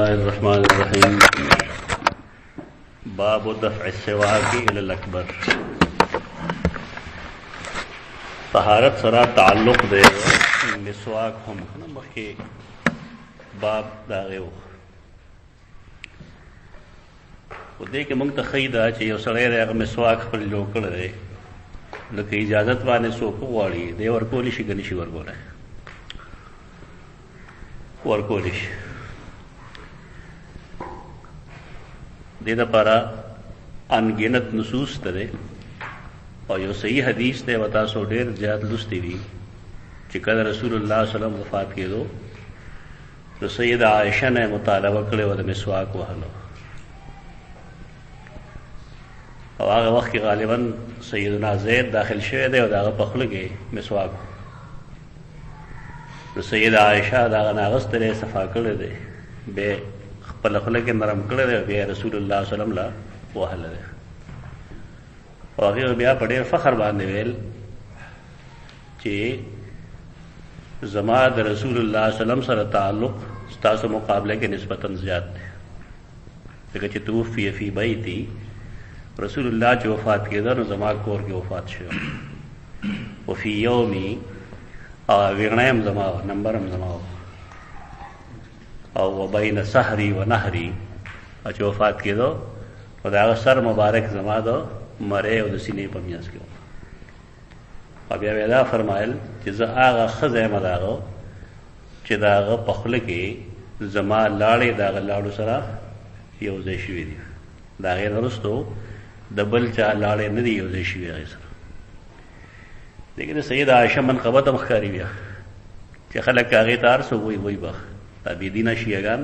الله الرحمن الرحیم باب دفع السواک الى الاکبر. طہارت سره تعلق دی مسواک هم مخکې باب داغه و دې کې موږ ته ښیي دا چې یو سړی دی هغه مسواک خپل جوړ کړی دی لکه اجازت باندې څوک وغواړي دی ورکولی شي که نه شي ورکولی شي. دې دپاره انګنت نصوص ته دی او یو صحیح حدیث دی و تاسو ډېر زیات لوستی دي چې کله رسول الله صلی الله علیه وسلم وفات کېدو نو سیده عایشه نه مطالبه کړې وه د مسواک وهلو او هغه وخت کې غالبا سیدنا زید داخل شوی دی او د هغه په خوله کې مسواک نو سیده عایشه د هغه نه اخیستی صفا کړی دی بیا خپله خوله کې نرم کړی دی بیا رسول الله صلی الله علیه وسلم له وهلی دی او هغې بیا په ډېر فخر باندې ویل چې زما د رسول الله صلی الله علیه وسلم سره تعلق ستاسو مقابله کې نسبتا زیات دی ځکه چې توفی فی بیتی رسول الله چې وفات کېده نو زما کور کې وفات شو وفي یومي او ویغنه هم زما نمبر هم زما او وبین سحری و نهری چې وفات کېدو او د هغه سر مبارک زما د مرۍ او د سینې په میانځ کې او بیا دا فرمایل چې زه هغه ښځه یم د هغه چې د هغه په خوله کې زما لاړې د هغه لاړو سره یو ځای شوي دي د هغې نه وروستو د بل چا لاړې نه دي یو ځای شوي هغې سره. لیکن سید عایشه منقبه ته ښکاري بیا چې خلک هغې ته هر څه وایي به دا بېدینه شیعګان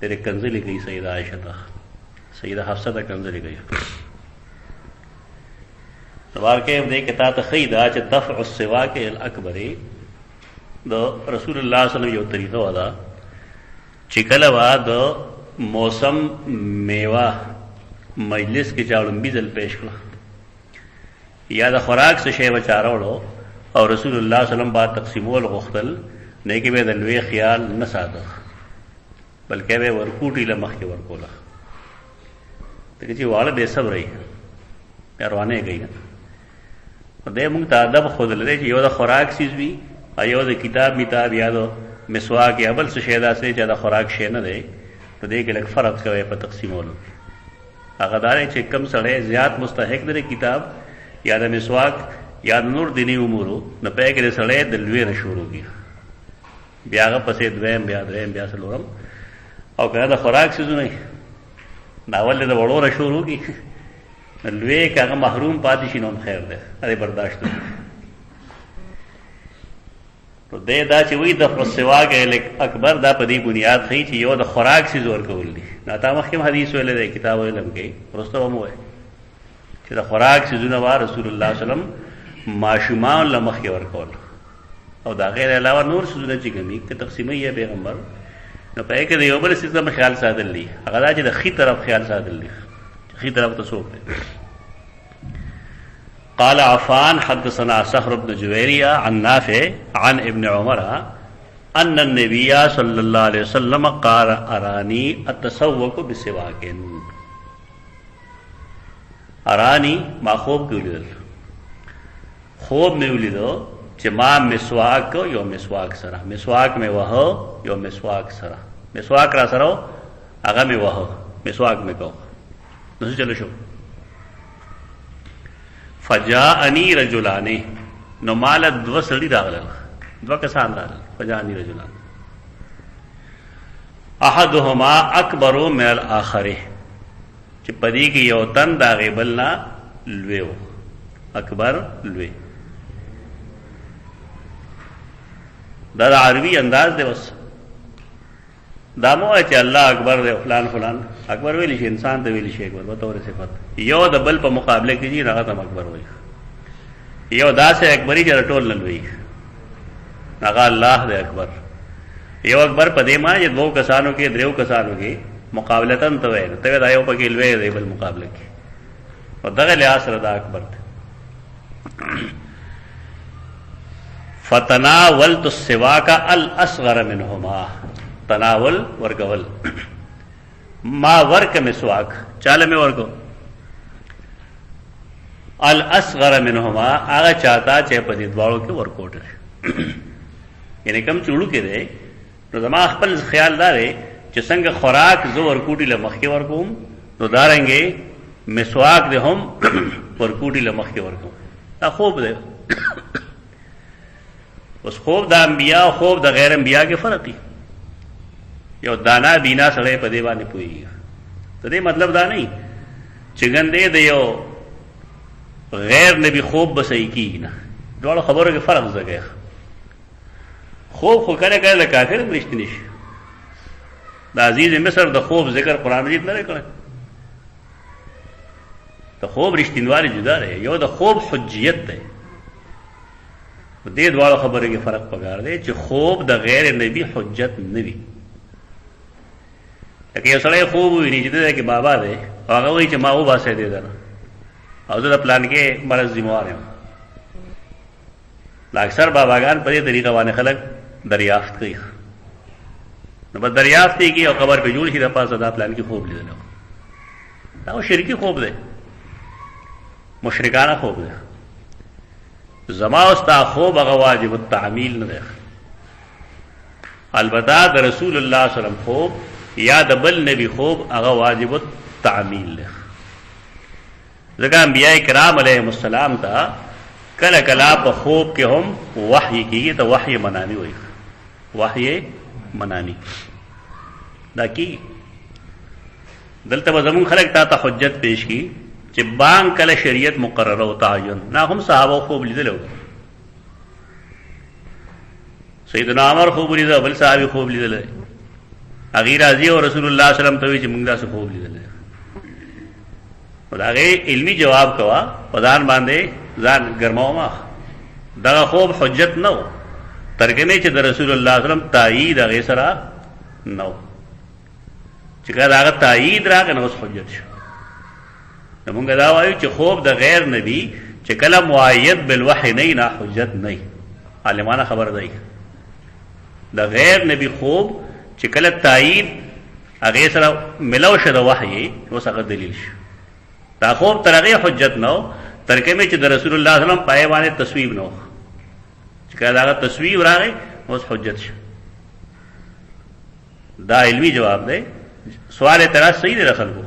ډېرې کنځلې کوي سید عایشه ته سیده حفصه ته کنځلې کوي. واقع دې کې تا ته ښیي دا چې دفع السواک الاکبر د رسول الله صلی الله علیه وسلم یو طریقه وه ده چې کله به د موسم میوه مجلس کې چا لومبي ځل پیش کړه یا د خوراک څه شی به چا راوړو او رسول الله صلی الله علیه وسلم با تقسیمول غوښتل نه کې به د لوی خیال نه ساته بلکې به ورکوټي له مخکې ورکوله ځکه چې واړه بې صبره یي روانې کوي خدای موږ ته ادب ښودلی دی چې یو د خوراک څیز وي او یو د کتاب میتاب یا د مسواک یا بل څه شی داسې چې د خوراک شی نه دی نو دې کې لږ فرق کوی په تقسیمولو هغه دا دی چې کم سړی زیات مستحق دی کتاب یا د مسواک یا د نور دیني امورو نو په هغې کې د سړی د لوی نه شروع کړي بیا هغه پسې دویم بیا دریم بیا څلورم او که د خوراک څیزونه ناول د وړو نه شروع کړي لوی که هغه محروم پاتې شي نو هم خیر دی هغې برداشت وکړي. نو دی دا چې وایي دفع السواک اکبر دا په دې بنیاد ښیي چې یو د خوراک څیز ورکول دي دا تا مخکې هم حدیث ویلی دی کتاب علم کې وروسته به هم ووایي چې د خوراک څیزونه به رسول الله صلی الله علیه وسلم ماشومان له مخکې ورکول او د هغې نه علاوه نور څیزونه چې کومي که تقسیموي یې پیغمبر نو په هغې کې د یو بل څیز ته خیال ساتل دي هغه دا چې د ښي طرف خیال ساتل دي ښي طرف ته څوک دی. قال عفان حدثنا صخر بن جويرية عن نافع عن ابن عمر أن النبي صلى الله عليه وسلم قال أراني التسوق بسواك أراني ما خوب کې ولیدل خوب مې ولیدو چې ما مسواک یو مسواک سره مسواک مې وهو یو مسواک سره مسواک را سره هغه مې وهو مسواک مې کو نو چلو شو فجاءني رجلان نو مال دو سړي راغلل دو کسان راغلل فجاءني رجلان احدهما اکبر من الاخر چې پدې کې یو تن دا غیبل نه لوی و اکبر لوی دا عربي انداز دی بس دا مو چې الله اکبر دی فلان فلان اکبر ویلی شي انسان ته ویلی شي اکبر بطور صفت یو د بل په مقابله کې جی هغه ته اکبر وایي یو داسې اکبري چې ټول نه لوی هغه الله دی اکبر یو اکبر په دې ما چې دوه کسانو کې دریو کسانو کې مقابلتن ته وایي ته دا یو پکې لوی دی بل مقابله کې او دغه لحاظ سره دا اکبر دی. فتناولت السواک الاصغر منهما تناول ورکول ما ورک مسواک چاله میں ورکو الاصغر منهما هغه چاته چې په دې دواړو کې ورکوټ لري یعنی کم چوړو کې دی نو زما خپل خیال دار چې څنګه خوراک زو ورکوټي لمخ کې ورکوم نو دارنګې مسواک دې هم ورکوټي لمخ کې ورکوم دا خوب دی اوس خوب د انبیاء او خوب د غیر انبیاء کې فرق دی یو دانا بینا سره په دې باندې پوي ته دې مطلب دا نه چې ګندې د یو غیر نبی خوب بسې کی نه ډول خبرو کې فرق زګي خوب خو کله کله د کافر رښتینی شي د عزیز مصر د خوب ذکر قران مجید نه کړی د خوب رښتینوالي جدا دی یو د خوب حجیت دی دې ډول خبرو کې فرق پکار دی چې خوب د غیر نبی حجت نه وي لکه یو سړی خوب ویني چې دا کې بابا دی هغه وایي چې ما و باسه دی دا او زه د پلان کې مرز ذمہوار یم دا اکثر باباګان په دې طریقه باندې خلک دریافت کوي نو په دریافت کې او خبر په جوړ شي د پاسه دا پلان کې خوب لیدل دا شرکی خوب دی مشرکانه خوب دی زما استا خوب هغه واجب التعمیل نه دی البته د رسول الله صلی الله علیه وسلم خوب یا د بل نبی خوب هغه واجب التعمیل دی ځکه انبیاء کرام علیهم السلام ته کله کله په خوب کې هم وحی کیږي ته وحی منامی وایي وحی منامی دا کی دلته زمون خلق ته حجت پیش کی چې بان کله شریعت مقرره او تعین نه هم صحابه خوب لیدلو سیدنا عمر خوب لیدل بل صحابي خوب لیدل اغه راضی او رسول الله صلی الله علیه وسلم ته چې موږ دا خوب لیدل وداغه علمی جواب کوا پدان باندې ځان ګرماو ما دا خوب حجت نو ترګنه چې د رسول الله صلی الله علیه وسلم تایید هغه سره نو چې کله هغه تایید راغی نو حجت شو موږ دا وایو چې خوب د غیر نبی چې کله مؤید بالوحی نه حجت نه عالمانه خبر دی د غیر نبی خوب چې کله تایید هغه سره ملو شو د وحی وسغه دلیل شو دا خوب ترغه حجت نو ترکمه چې د رسول الله صلی الله علیه وسلم پای باندې تصویب نو چې کله دا تصویب راغی اوس حجت شو دا علمی جواب دی سوال اعتراض صحیح دی رسول کو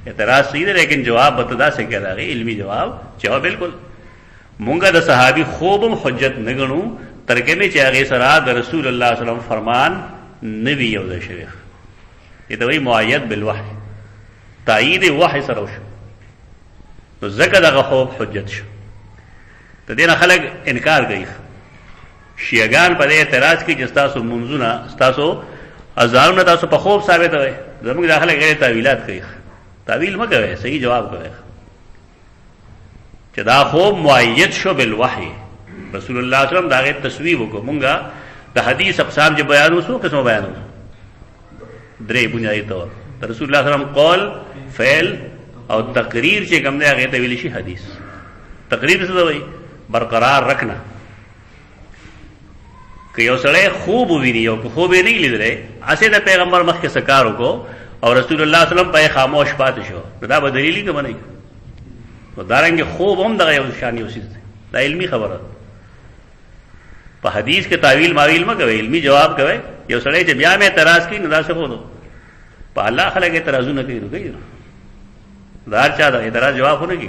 اعتراض صحیح دی لیکن جواب بتدا سے کیا راغی علمی جواب چې بالکل مونږه د صحابي خوبم حجت نه غنو ترکمه چې هغه سره د رسول الله صلی الله علیه وسلم فرمان نبی یو د شریخ ته وی مؤید بالوحی تایید وحی سره شو نو زکه دغه خوب حجت شو ته دینه خلک انکار کوي شیعاګان په اعتراض کې چې تاسو منځونه تاسو اذانونه تاسو په خوب ثابت وي زموږ داخله غیر تعویلات کوي تعویل مګوي صحیح جواب کوي چې دا خوب مؤید شو بالوحی رسول الله صلی الله علیه وسلم داغه تصویب وکړو مونږه د حدیث اقسام چې بیان وسو قسم بیان وسو درې بنیادی طور رسول الله صلی الله علیه وسلم قول فعل او تقریر چې کوم دی هغه ته ویل شي حدیث تقریر څه دی برقرار رکھنا که یو سړی خوب ویني او خوب یې نه لیدلی اسې د پیغمبر مخکې سکار وکړو او رسول الله صلی الله علیه وسلم په خاموش پاتې شو دا به دلیل کې باندې نو دارنګه خوب هم دغه یو شان یو څه دا علمی خبره په حدیث کې تعویل ماویل ما کوي علمی جواب کوي یو سړی چې بیا مې اعتراض کوي نو دا څه وو په الله خلک اعتراضونه کوي دار چا دا اعتراض جواب هونه کی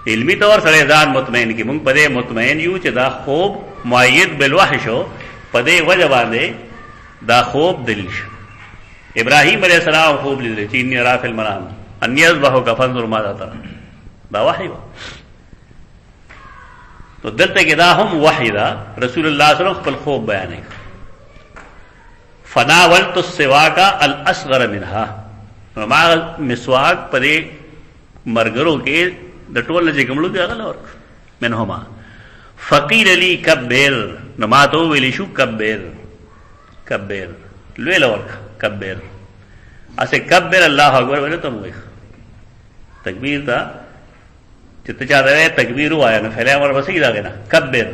علمی طور سره ځان مطمئن کی مونږ په دې مطمئن یو چې دا خوب مؤید بالوحی شو په دې وجه باندې دا خوب دلیل شو ابراهیم علیہ السلام خوب لیدل چې ان را فی المنام ان یذبحوا کفنظر ماذا ترى دا وحی و تو دلته کې دا هم وحی دا رسول الله صلی الله علیه وسلم خپل خوب بیانوي فناولت السواک الاصغر منها ما مسواک پدې مرګرو کې د ټول چې کوملو کې هغه ورک منهما فقیل لی کبیر نما تو ویلی شو کبیر کبیر لوی لورک کبیر اسه کبیر الله اکبر ونه ته وای تکبیر تا چې ته چا ده تکبیر وایا نه فعل امر بسې دا غنا کبیر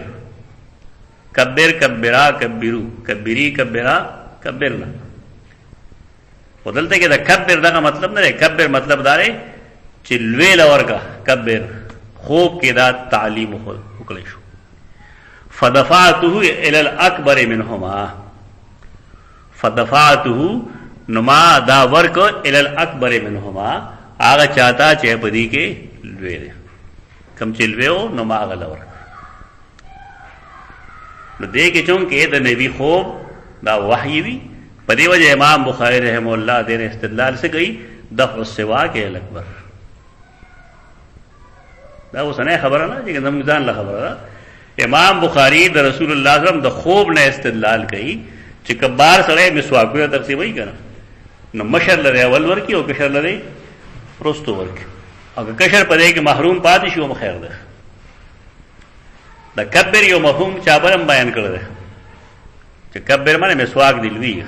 کبیر کبرا کبیرو کبیری کبرا کبرنا ودلته کې د کبر دغه مطلب نه دی. کبر مطلب دا دی چې لوی لور کا کبر خوب کې دا تعلیم وکړی شو. فدفعته الى الاکبر منهما، فدفعته نما دا ورک الى الاکبر منهما هغه چاته چې په دې کې لوی دی، کم چې لوی او نو ما هغه لور. نو دې کې چون کې د نبی خوب دا وحی وی، په دې وجه امام بخاری رحم الله دې استدلال سے کوي دفع السواک الاکبر. دا وسنه خبره نه چې زموږ ځان له خبره ده. امام بخاری د رسول الله صلی الله علیه وسلم د خوب نه استدلال کوي چې کبار سره مسواک تقسیموي کنه، نو مشر لري اول ورکی او کشر لري رستو ورکی. اگر کشر پدې کې محروم پاتې شو خیر ده. د کبر یو مفهوم چا بلم بیان کړی دی چې کبر معنی مسواک دی لوی.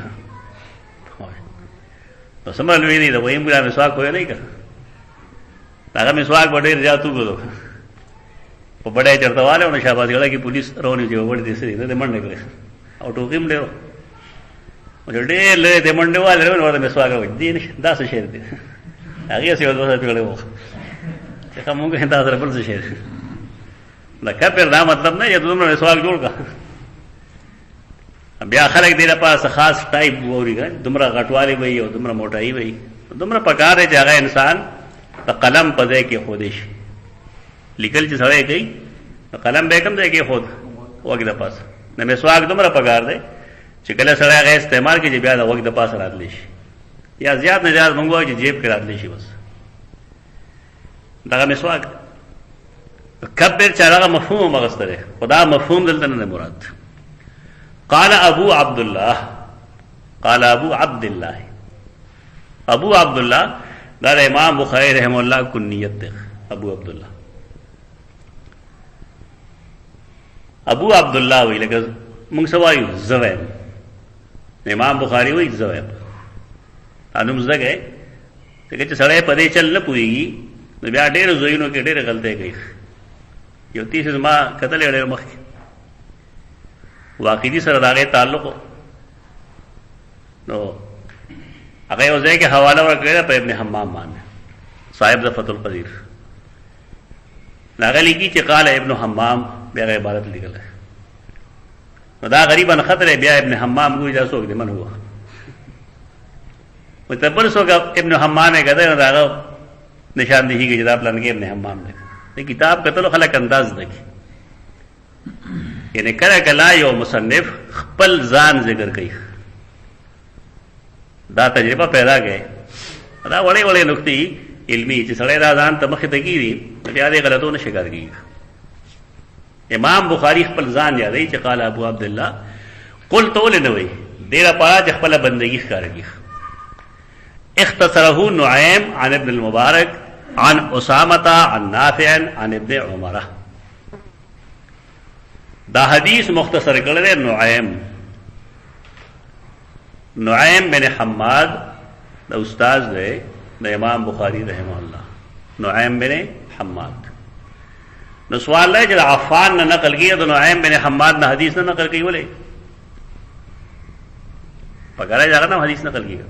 نو سمره لوی دی دا ویم ګرا مسواک وای نه کړه، هغه مسواک وړي ځاتو غو په بڑے چرته والے او شاباش غلا کی پولیس رونی جو وړ دي سری نه منډه کړي او ټوکیم ډیرو ډېر له دې منډه والے ورته مسواک وای دي دا څه شی دی هغه څه ولوسه پیړې وو چې کومه هدا سره بل څه شي. دا کبر دا مطلب نه چې دومره مسواک جوړ کا بیا خلک دې لپاره خاص ټایپ ووري دومره غټوالي وي او دومره موټائی وي، دومره پکار دی چې هغه انسان د قلم په ځای کې خودش لیکل چې سړی کوي قلم به کوم ځای کې خود وګ د پاس نه مسواک دومره پکار دی چې کله سړی هغه استعمال کوي بیا د وګ د پاس راتلی شي یا زیات نه زیات مونږ وایو چې جیب کې راتلی شي. بس دا مسواک کبر چې هغه مفهوم مغستره خدا مفهوم دلته نه مراد. قال ابو عبد الله، قال ابو عبد الله، ابو عبد الله دا امام بخاری رحم الله کنیت ده. ابو عبد الله، ابو عبد الله وی لکه موږ سوایو زویم، امام بخاری وی زویم انم زګه چې سړی په دې چل نه پويږي نو بیا ډېر زوینو کې ډېر غلطۍ کوي. یو تیس ما کتل ډېر مخکې واقعي سره داغه تعلق نو هغه یو ځای کې حواله ورکړه په ابن حمام باندې صاحب د فتح القدیر هغه لیکي چې قال ابن حمام بیا عبارت لیکل نو دا غریبا خطر بیا ابن حمام کوئی جاسو دې من هوا متبر سو ابن حمام نے کہتا ہے دا نشاندہی کی کتاب لن کے ابن حمام نے کتاب کتلو خلق انداز دیکھی یعنی کرا کلا یو مصنف خپل ځان ذکر کوي دا تجربه پیدا گئے دا وړې وړې نقطې علمی چې سړی دا ځان ته مخې ته کیږي بیا دې غلطو نه شکار کیږي. امام بخاری خپل ځان یادوي چې قال ابو عبد الله قلت ولنوي ډېره پاره چې خپل بندگی ښکارږي. اختصره نعیم عن ابن المبارک عن اسامة عن نافع عن ابن عمر. دا حدیث مختصر کړل نعیم بن حماد دا استاد دی د امام بخاری رحمه الله. نعیم بن حماد نو سوال ہے چې عفان نه نقل کیه د نعیم بن حماد نه حدیث نه نقل کوي ولې پکاره ځای نه حدیث نقل کیه.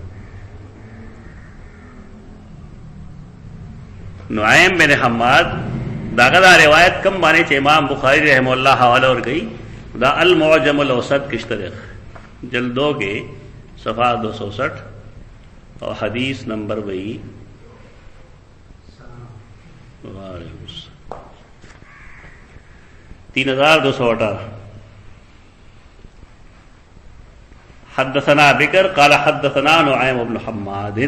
نعیم بن حماد داغه دا روایت کم باندې چې امام بخاری رحم الله حواله ور کوي دا المعجم الاوسط کشتره جلدوں کے صفحہ 260 اور حدیث نمبر وہی 3218. حدثنا بکر قال حدثنا نعیم بن حماد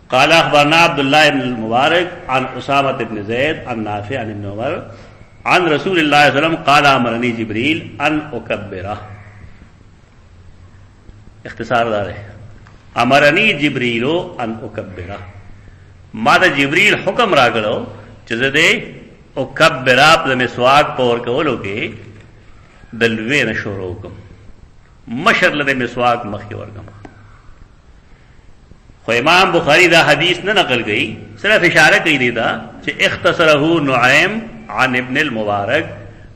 قال اخبرنا عبد الله بن المبارك عن اسامة بن زيد عن نافع عن ابن عمر عن رسول الله صلى الله عليه وسلم قال امرني جبريل ان اكبره. اختصار دار ہے امرني جبريل ان اكبره ما دا جبريل حکم را کړو چې زه دې اکبره په مسواک پور کولو کې دلوي نه شروع کوم مشر له مسواک مخکې ورګم. خو امام بخاری دا حدیث نه نقل گئی صرف اشارہ کی دیتا کہ اختصره نعیم عن ابن المبارک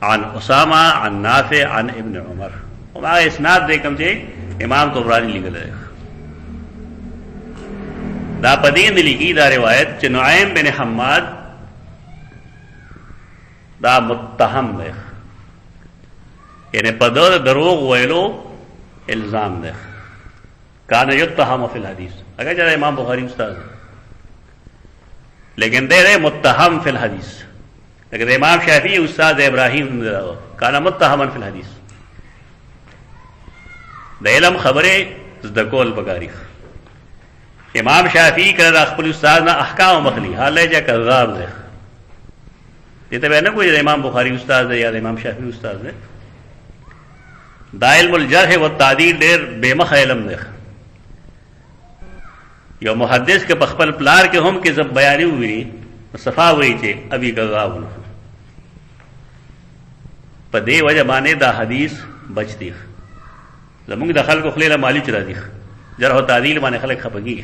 عن اسامہ عن نافع عن ابن عمر. وما اسناد دیکھم چھے امام طبرانی لکھ لے دا پدین لکی دا روایت چې نعیم بن حماد دا متهم دی، یعنی په دروغ ویلو الزام دی. کان یتهم فی الحدیث، اگر چاہے امام بخاری استاد لیکن دے رہے متهم فی الحدیث. لیکن امام شافعی استاد ابراہیم کان متهما فی الحدیث. د علم خبره زده کول پکاري. امام شافعی کړه د خپل استاد نه احکام مخلی حاله چې کذاب دی. دې ته نه کوئی امام بخاری استاد دی یا امام شافعی استاد دی. دا علم الجرح والتعدیل ډېر بے مخ علم دی. یو محدث کے پخپل پلار کے ہم کے جب بیانی ہوئی صفا ہوئی چے ابھی کذاب نہ پدے وجہ بانے دا حدیث بچتی زمونږ د خلکو خلیله مالی چرا دي جرح و تعدیل باندې خلک خپګي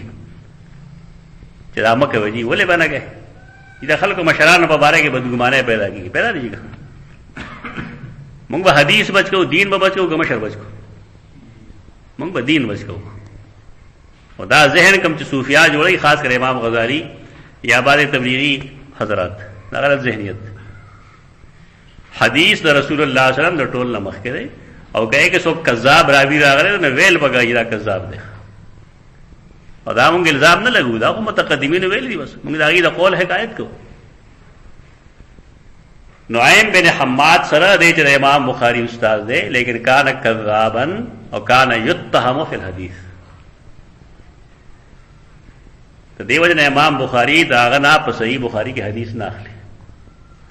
چې دا مکه وجي ولې باندې کې دا خلکو مشرانو په باره کې بدګمانه پیدا کیږي پیدا دي موږ به حدیث بچ کو دین به بچ کو مشر بچ کو موږ به دین بچ کو او دا ذہن کم چې صوفیا جوړي خاص کر امام غزالی یا بعض تبلیغی حضرات دا غلط ذہنیت حدیث دا رسول اللہ صلی اللہ علیہ وسلم دا ټول نه مخکې دی او کہے کہ سو کذاب راوی راغله نو ویل بګا دا کذاب دی او دا مونږ الزام نه لګو دا خو متقدمین ویل دي بس مونږ دا غي دا قول حکایت کو. نعیم بن حماد سره دې چې امام بخاری استاد دی لیکن کان کذابا او کان یتهم فی الحدیث. تو دیو جن امام بخاری دا غنا په صحیح بخاری کی حدیث نه اخلي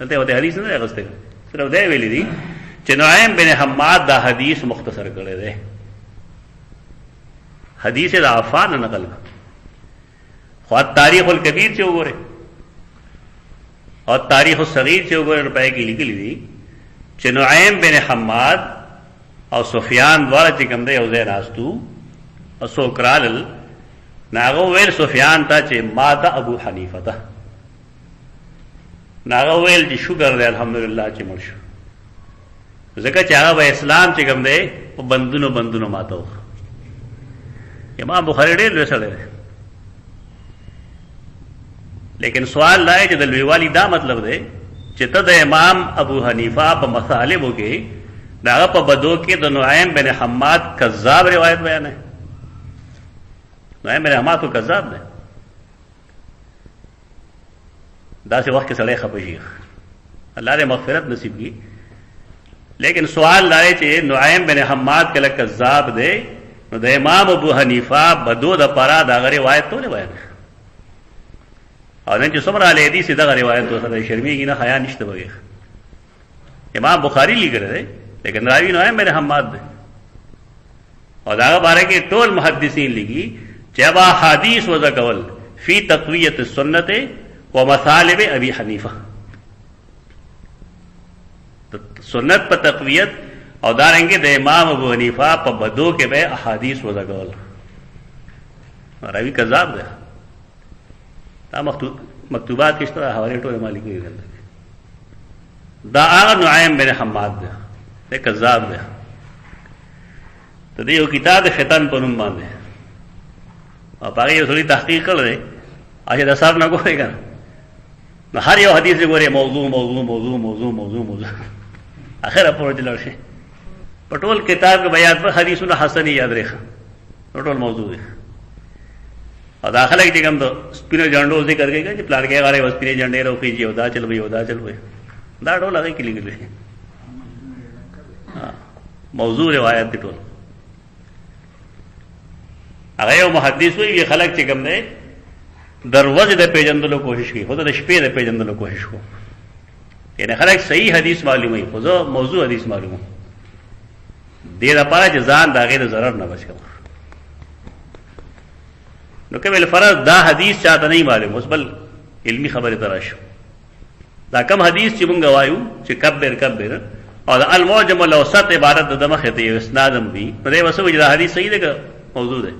دلته وته حدیث نه غسته صرف دی ویلی دي چې نعیم بن حماد دا حدیث مختصر کړی دی حدیث دا عفان نقل خو تاریخ الکبیر چې وګوره اور تاریخ الصغیر چې وګوره روپے کې لیکلي دي چې نعیم بن حماد او سفیان دواړه چې کوم دی او ځای ناستو او سوکرال ناغو ویل سفیان تا چې ما دا ابو حنیفه تا ناغو ویل چې شکر دی الحمدلله چې مړ شو ځکه چې هغه اسلام چې کوم دی په بندونو ماتو. امام بخاری ډېر لوی سړی دی لیکن سوال دا چې د لویوالي دا مطلب دی چې ته د امام ابو حنیفه په مطالبو کې د هغه په بدو کې د نعیم بن حماد کذاب روایت بیانوي. نعیم بن حماد کو کذاب دی داسې وخت کې سړی خفه شي الله دې مغفرت نصیب کړي. لیکن سوال دا چې نعیم بن حماد کله کذاب دی نو د امام ابو حنیفه بدو د پاره دا غری روایت ټول بیان او نن چې څومره علی حدیث دا روایت وسره شرمېږي نه حیا نشته وګي. امام بخاری لیکل دی لیکن راوی نعیم بن حماد دی او دا باره کې ټول محدثین لګي چې ابا حدیث وذکول فی تقویت السنت و مطالب ابي حنیفه سنت په تقویت او دارنګه د امام ابو حنیفه په بدو کې به احادیث وذکول راوی کذاب دی. دا مکتوبات کې شته حواله ټول مالکی دي دا هغه نعیم بن حماد دی دا کذاب دی. ته یو کتاب فتن په نوم باندې او هغه یو څه تحقیق کړل اجه د صاحب نه کوی کنه نو هر یو حدیث ګوره موضوع اخره پورې لرشي پټول کتاب کې بیان پر حدیثونه حسنی یاد رخ ټول موضوع دی او داخله کې کوم د سپینو جنډو ذکر کوي چې پلان کې غاره وسپینې جنډې روخي او دا چل وي دا ټول هغه کې لیکل شي موضوع روایت دی ټول. هغه یو محدث وی خلک چې کوم دی دروازه د پیژندلو کوشش کوي خو د شپې د پیژندلو کوشش کوي یعنی خلک صحیح حدیث معلوموي خو زه موضوع حدیث معلوموم دې لپاره چې ځان د غیر ضرر نه بچ کړم. نو کله فرض دا حدیث چاته نه معلوم اوس بل علمی خبره تراشه دا کم حدیث چې مونږ وایو چې کبر او د المعجم الاوسط عبارت د مخه ته اسنادم وی نو دا وسو چې دا حدیث صحیح دی که موضوع دی.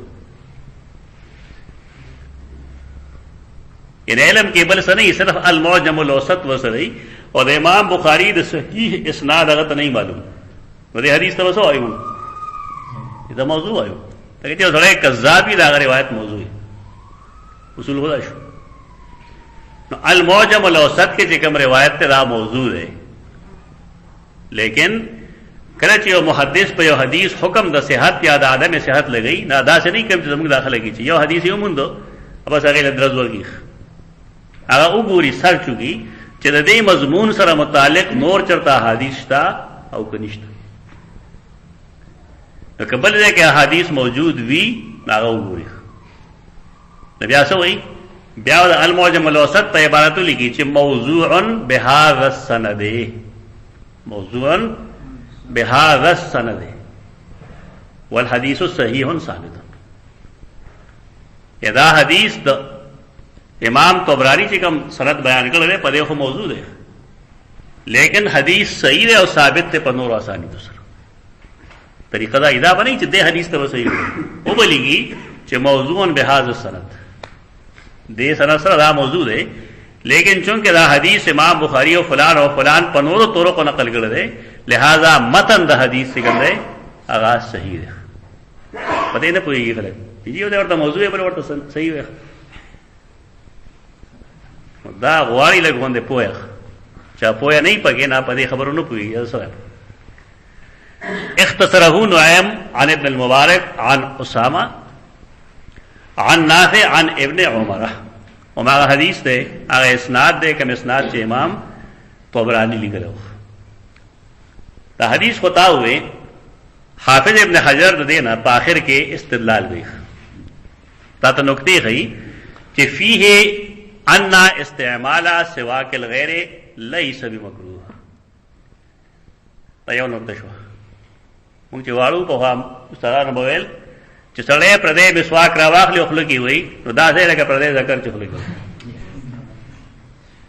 ان علم کې بل سنه صرف المعجم الاوسط وسري او د امام بخاری د صحیح اسناد هغه نه معلوم نو د حدیث ته وسو وایو دا موضوع وایو ته چې سره کذابی دا روایت موضوع اصول خدا شو نو المعجم الاوسط کې چې کوم روایت ته دا موضوع ده، لیکن کله چې یو محدث په یو حدیث حکم د صحت یا د عدم صحت لګی نه، دا څه نه کوم چې زموږ داخله کی چې یو حدیث یو مونږ بس هغه له درز ورګي هغه وګوري سر چوغي چې د دې مضمون سره متعلق نور چرته حدیث تا او کنيشت نو قبل دې کې حدیث موجود وی هغه وګوري. نبی اسو وی بیا د المعجم الاوسط په عبارت لګي چې موضوع بهذا السند، موضوع بهذا السند والحديث صحيح ثابت. دا حدیث د امام طبرانی چې کوم سند بیان کړل په دې خو موضوع ده، لیکن حدیث صحیح ده او ثابت ته په نور آسانی سره. طریقه دا ادا بنئ چې دې حدیث ته صحیح او بلیږي چې موضوع بهذا السند، دې سند سره دا موضوع ده، لیکن چونکه دا حدیث امام بخاری او فلان په نور طرق نقل کړل ده، لہذا متن د حدیث څنګه ده هغه صحیح ده. پدې نه پوهیږي خلک چې یو دا ورته موضوع پر ورته صحیح وي، دا غواړي لګوندې پوهه چا پوهه نه پکې نه پدې خبرو نه پوهیږي. سره اختصره نعیم عن ابن المبارک عن اسامه عن نافع عن ابن عمر، وما حدیث ده هغه اسناد ده کوم اسناد چې امام طبرانی لیکلو. دا حدیث خطا ہوئے حافظ ابن حجر دینا په آخر کې استدلال وی تا ته نقطې خي چې فيه ان استعمال سواک الغیر ليس بمکروه. دا یو نقطه شو مونږ چې واړو په هم استادانو بویل چې سړی پردې مسواک راواخلي خپل کې وای نو دا ځای لکه پردې ذکر چې خپل کې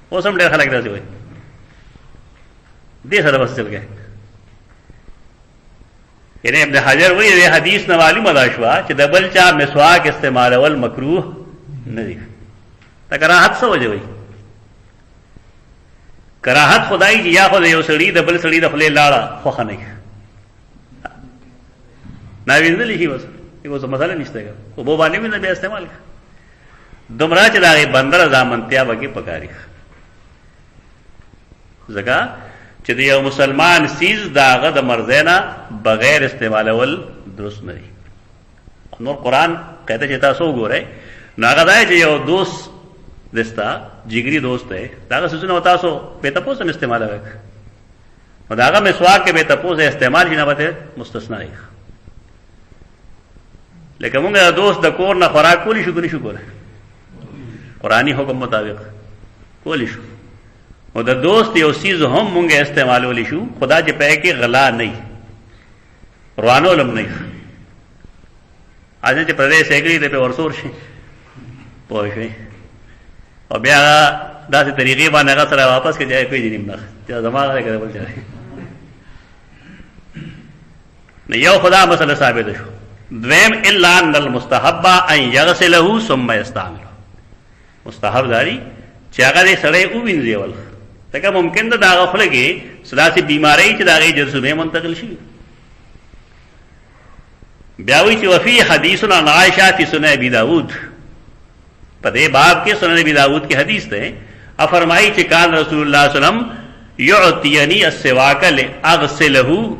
اوس هم ډېر خلک راځي وای دې سره بس چل گئے. یعنی ابن حجر وی دې حدیث نه معلومه ده شو چې د بل چا مسواک استعمال ول مکروه نه دي. دا کراهت څه وجه وي؟ کراهت خدای چې یا خو یو سړی د بل سړی د خپل لاړه خوخه نه نه وینځل شي، بس یو څه مسله نشته او بو باندې نه به استعمال دومره چې دا بندر ځامنتیا وګي پکاري زګه چې د یو مسلمان سیز داغه د مرزینا بغیر استعمالول درست نه دی. نور قرآن کہتے چې تاسو وګورئ ناغه دا چې یو دوست دستا جګری دوست دی داغه سوچنه تاسو به تاسو نه استعمالوي او داغه مسواک کې به تاسو استعمال نه وته مستثنا دی. لکه موږ دوست د کور نه خوراک کولی شو کولی شو کوله قرآنی حکم مطابق کولی شو او د دوست یو سیز هم مونږه استعمالولی شو خدا چې پې کې غلا نه روانو لم نه اځه چې پردې سیګری ته په ورسور شي پوه شي او بیا داسې طریقې باندې هغه سره واپس کې ځای کوي دې نه چې زماره کې بل ځای نه یو خدا مسله ثابت شو. دویم الا ان المستحب ان يغسله ثم يستعمل، مستحب داری چې هغه سړی ووینځي ول تکه ممکن ده دا غفله کې سلاسي بیماری چې دا غي جرثومه منتقل شي. بیا وی چې وفي حدیث عن عائشہ فی سنن ابي داود، په دې باب کې سنن ابي داود کې حدیث ده افرمایي چې کان رسول الله صلی الله علیه وسلم يعطيني السواك لاغسله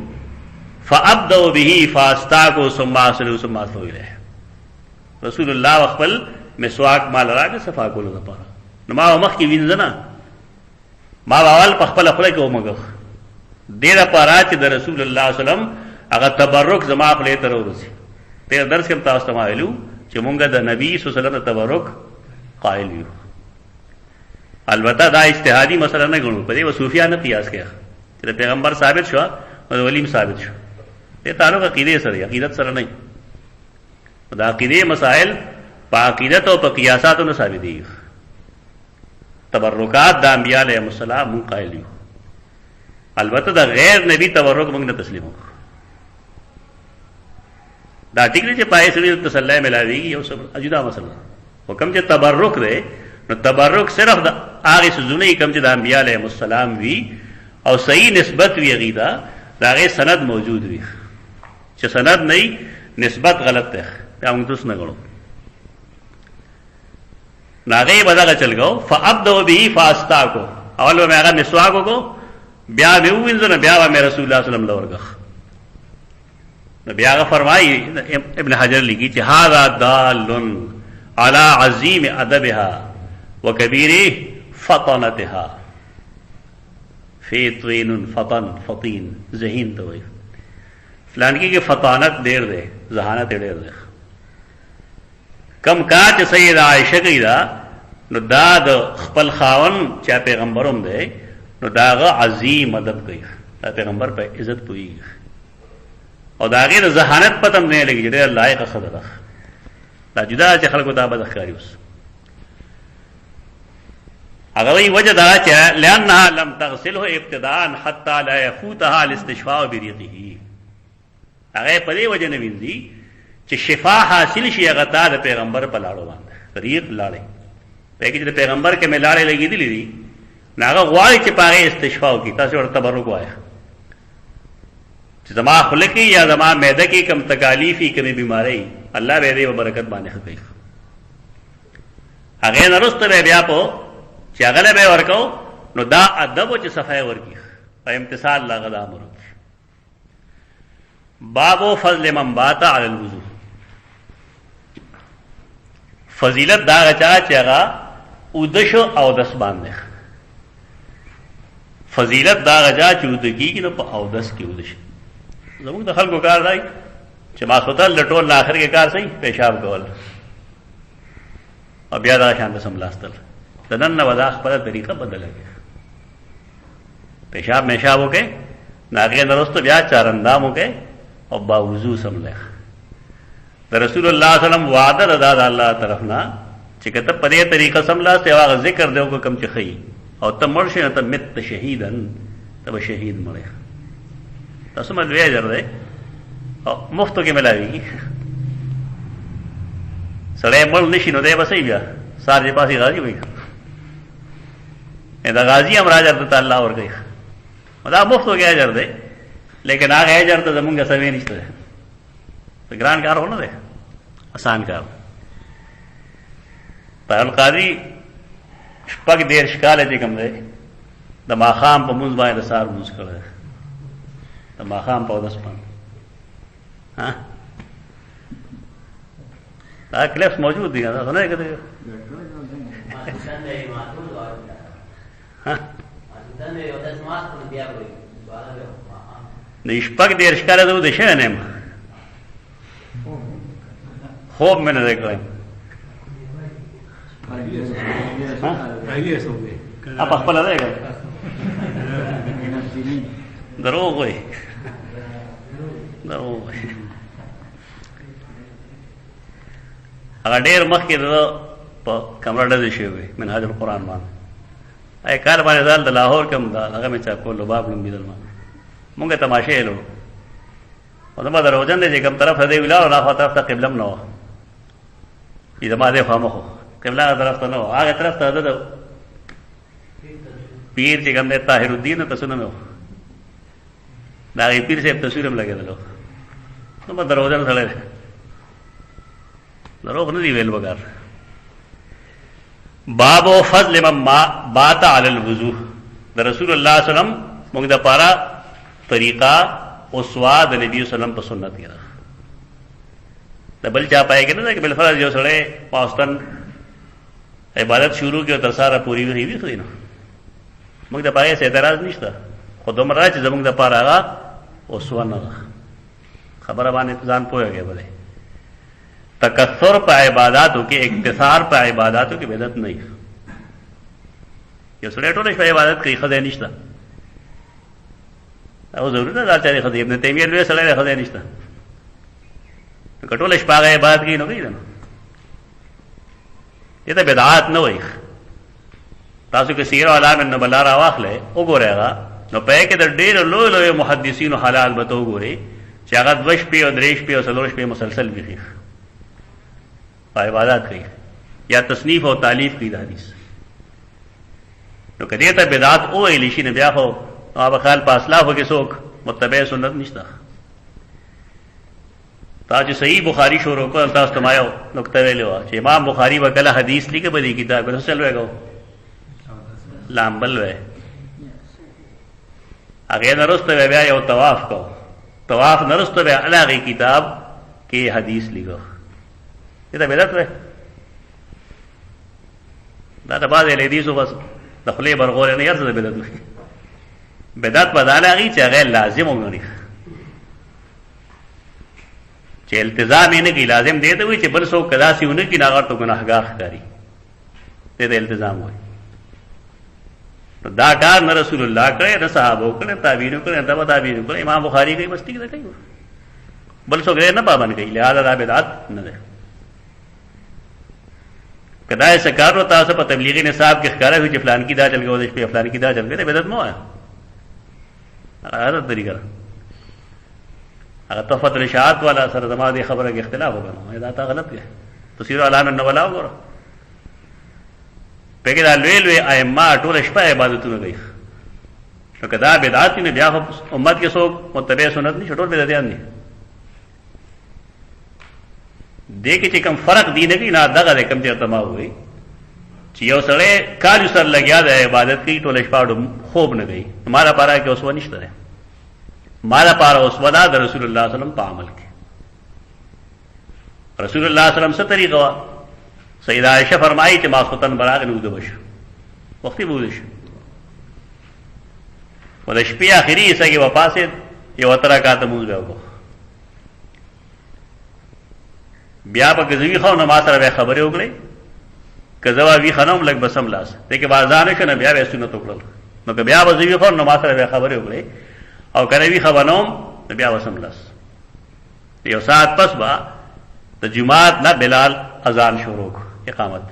فابدأ به فاستاق ثم اغسله ثم اغسل الیه. رسول الله خپل مسواک مال راګه صفا کولو لپاره نو ما مخ کې وینځنه ما اول په خپل خپل کې ومغه ډیر لپاره چې د رسول الله صلی الله علیه وسلم هغه تبرک زما خپل ته ورسي. په درس کې تاسو ته ویلو چې مونږ د نبی صلی الله علیه وسلم تبرک قائل یو. البته دا اجتهادي مسله نه ګڼو، په دې وصوفیانه قیاس کړه چې پیغمبر ثابت شو او ولیم ثابت شو. دې تعلق عقیده سره عقیدت سره نه، دا عقیده مسائل په عقیدت او په قیاساتو نه ثابت دي. تبرکات د انبیاء علیهم السلام مون قائل یو، البته دا غیر نبی تبرک مونږ نه تسلیمو. دا ټیکري چې پای سړي تسلی ملاويږي یو څه اجدا مسله. حکم چې تبرک دی نو تبرک صرف د هغه سيزونه کوم چې د انبیاء علیهم السلام وی او صحیح نسبت وی غیدا دا غي سند موجود وی. چې سند نه نسبت غلط ده دا موږ تاسو نه غواړو. ناغه بدغه چل گو فابدو به فاستاکو اول میں هغه مسواک کو بیا به وینځنه بیا به رسول الله صلی الله علیه وسلم لورغه نو بیا هغه فرمایي ابن حجر لګي چې هاذا دال على عظیم ادبها وكبير فطنتها فطين فطن فطين ذہین تو وي فلان کی فطانت ډیر ده ذہانت ډیر ده کم کا چې سیدہ عائشہ کیدا نو دا د خپل خاون چا پیغمبروم ده نو داغه عظیم ادب کوي دا پیغمبر په عزت کوي او داغه د ذہانت پتم نه لګي ډیر لایق خدای دا جدا چې خلکو ته به ښکاری وس اگر وی وجہ دا چې لانها لم تغسله ابتداء حتى لا يفوتها الاستشفاء بريقه هغه په دې وجه نه وینځي چې شفا حاصل شي هغه ته د پیغمبر په لاړو باندې ریق لاړې په کې چې پیغمبر کې مې لاړې لګېدلې دي ناغه غواړي چې پاره استشفاء وکړي تاسو ورته تبرک وایي چې زما خلقي یا زما معده کې کم تکالیفي کمی بیماری الله به دې برکت باندې کوي هغه نرسته بیا په چې هغه به ورکو نو دا ادب چې صفای ورکی او امتثال لا غدا امر باب فضل من بات علی الوضو فضیلت دا غچا چې هغه ودش او دس باندې فضیلت دا غچا چې ودګي نو په او دس کې ودش زموږ د خلکو کار دی چې ما سوتل لټول لا اخر کې کار صحیح پیشاب کول او بیا دا شان سملاستل دنن نو ودا خپل طریقه بدل کړه پیشاب میشاب وکي ناګه نرسته بیا چارندام وکي او باوضو سمله د رسول الله صلی الله علیه وسلم وعده رضا د الله طرفنا چې کته په دې طریقه سملا سیوا ذکر دیو کم چې خي او ته مرشه ته مت شهیدن ته شهید مړ تاسو مې وی اجر ده او مفتو کې ملاوي سړی مړ نشي نو دی بسې بیا سار دې پاسي غازي وي دا غازی ہم راجر ته الله ور کوي دا مفت ہو گیا اجر ده لیکن هغه اجر ته زمونږه سوي نشته ده ګران کار ونه ده آسان کار په القاضي شپږ ډیر شکاله دي کوم ده د ماخام په موږ باندې سار موږ کړه د ماخام په داس باندې ها دا کلیپس موجود دي دا نه کده د شپږ دېرش کاله ده د شوی نه یم خوب مې نه دی کړی په خپله دی که دروغ وایي دروغ وایي هغه ډېر مخکې د په کمره ډزې شوی وي منهاج القرآن باندې ای کار باندې ځال د لاهور کم دا هغه مې چا کول لباب لمبېدل ما مونږ تماشې لو او زما د روزن دی چې کوم طرف ته دی ولاړو ناخوا طرف ته قبله هم نه وه چې زما دی خوا مخو قبله هغه طرف ته نه وه هغه طرف ته د پیر چې کوم دی طاهر الدین تصویر مې و د هغې پیر صاحب تصویر هم لګېدلو زما د روزن سړی دی دروغ نه دی ویل بګار باب فضل من بات علی الوضو د رسول الله صلی الله علیه وسلم موږ د پاره طریقہ اسوا د نبی صلی الله علیه وسلم په سنت کې د بل چا پای کې نه چې بل فرض یو سره پاستان عبادت شروع کې تر سره پوری وی خو نه موږ د پای څه اعتراض نشته خو دومره چې زموږ د پاره هغه اسوا نه خبره باندې ځان پوهیږي بله تکثر په عباداتو کې اقتصار په عباداتو کې بدعت نه یو سره ټول شپه عبادت کوي خدای نشته او ضروري نه دا چې خدای ابن تیمیه لوی سره خدای نشته کټول شپه عبادت کوي نو کوي نه ته بدعات نه وایي تاسو کې سیر علام النبلا را واخلې وګورئ نو په کې د ډېر لوی لوی محدثینو حلال به تو وګورئ چې هغه دوش په او دریش په او سلوش په مسلسل ویخي عبادات کوي یا تصنیف او تالیف کوي د حدیث نو کدی ته بدعت او ویل شي نه بیا خو هغه خیال په اسلاف کې څوک متبع سنت نشته تا چې صحیح بخاری شروع کړ تاسو ته ما یو نقطه ویلو چې امام بخاری وکړه حدیث لیکه په دې کتاب کې څه لويګو لامبل وې هغه نرسته بیا یو طواف کو طواف نرسته بیا علاقه کتاب کې حدیث لیکو دا بدعت وې دا د بعض حدیثو بس دخلې برغول نه یرته بدعت وې بدعت بداله غي چې هغه لازم وګڼي چې التزام یې نه کی لازم دی ته وي چې بل څوک کدا سیونه کی ناغر ته ګناهګار ښکاری دې التزام وایي دا کار نه رسول الله کړي نه صحابه کړي تابعین کړي دا تابعین کړي امام بخاری کوي مستی کې کوي بل څوک نه پابند کوي لہذا دا بدعت نه ده کدا یې کار او تاسو په تبلیغی نصاب کې ښکارا وي چې فلان کی دا چل گئے او فلان کی دا چل گئے بدعت مو ہے هغه طریقہ هغه تحفۃ الاشاعت والا سره زما دي خبره کې اختلاف وکړو دا تا غلط دی تفسیر علام النبلا وګوره پکې دا لوی ائمه ټول شپه عبادتونه کوي نو کدا بدعت نه بیا امت کې څوک متبع سنت نه ټول بدعتيان دي دې کې چې کوم فرق دی نه کی نه دغه کوم چې تما وي چې یو سره کال سره لګیا د عبادت کوي ټول شپه خوب نه کوي مالا پارا کې اوس ونشته ده مالا پارا اوس ودا د رسول الله صلی الله علیه وسلم په عمل کې رسول الله صلی الله علیه وسلم څه طریقه وا سیدہ عائشہ فرمایي چې ما ختن براغ نه ودو بشو وختي بوله شو ول شپې اخري سګي واپاسه یو تر کاته موږ راو بیا په ګزوی خو نه ما سره خبرې وکړې کزوا وی خنوم لګ بسم لاس ته کې بازار شنه بیا به سنت وکړل نو که بیا وزوی خو نو ما سره خبرې وکړې او کله وی خبرنوم بیا وسم لاس یو ساعت پس با د جمعات نه بلال اذان شروع اقامت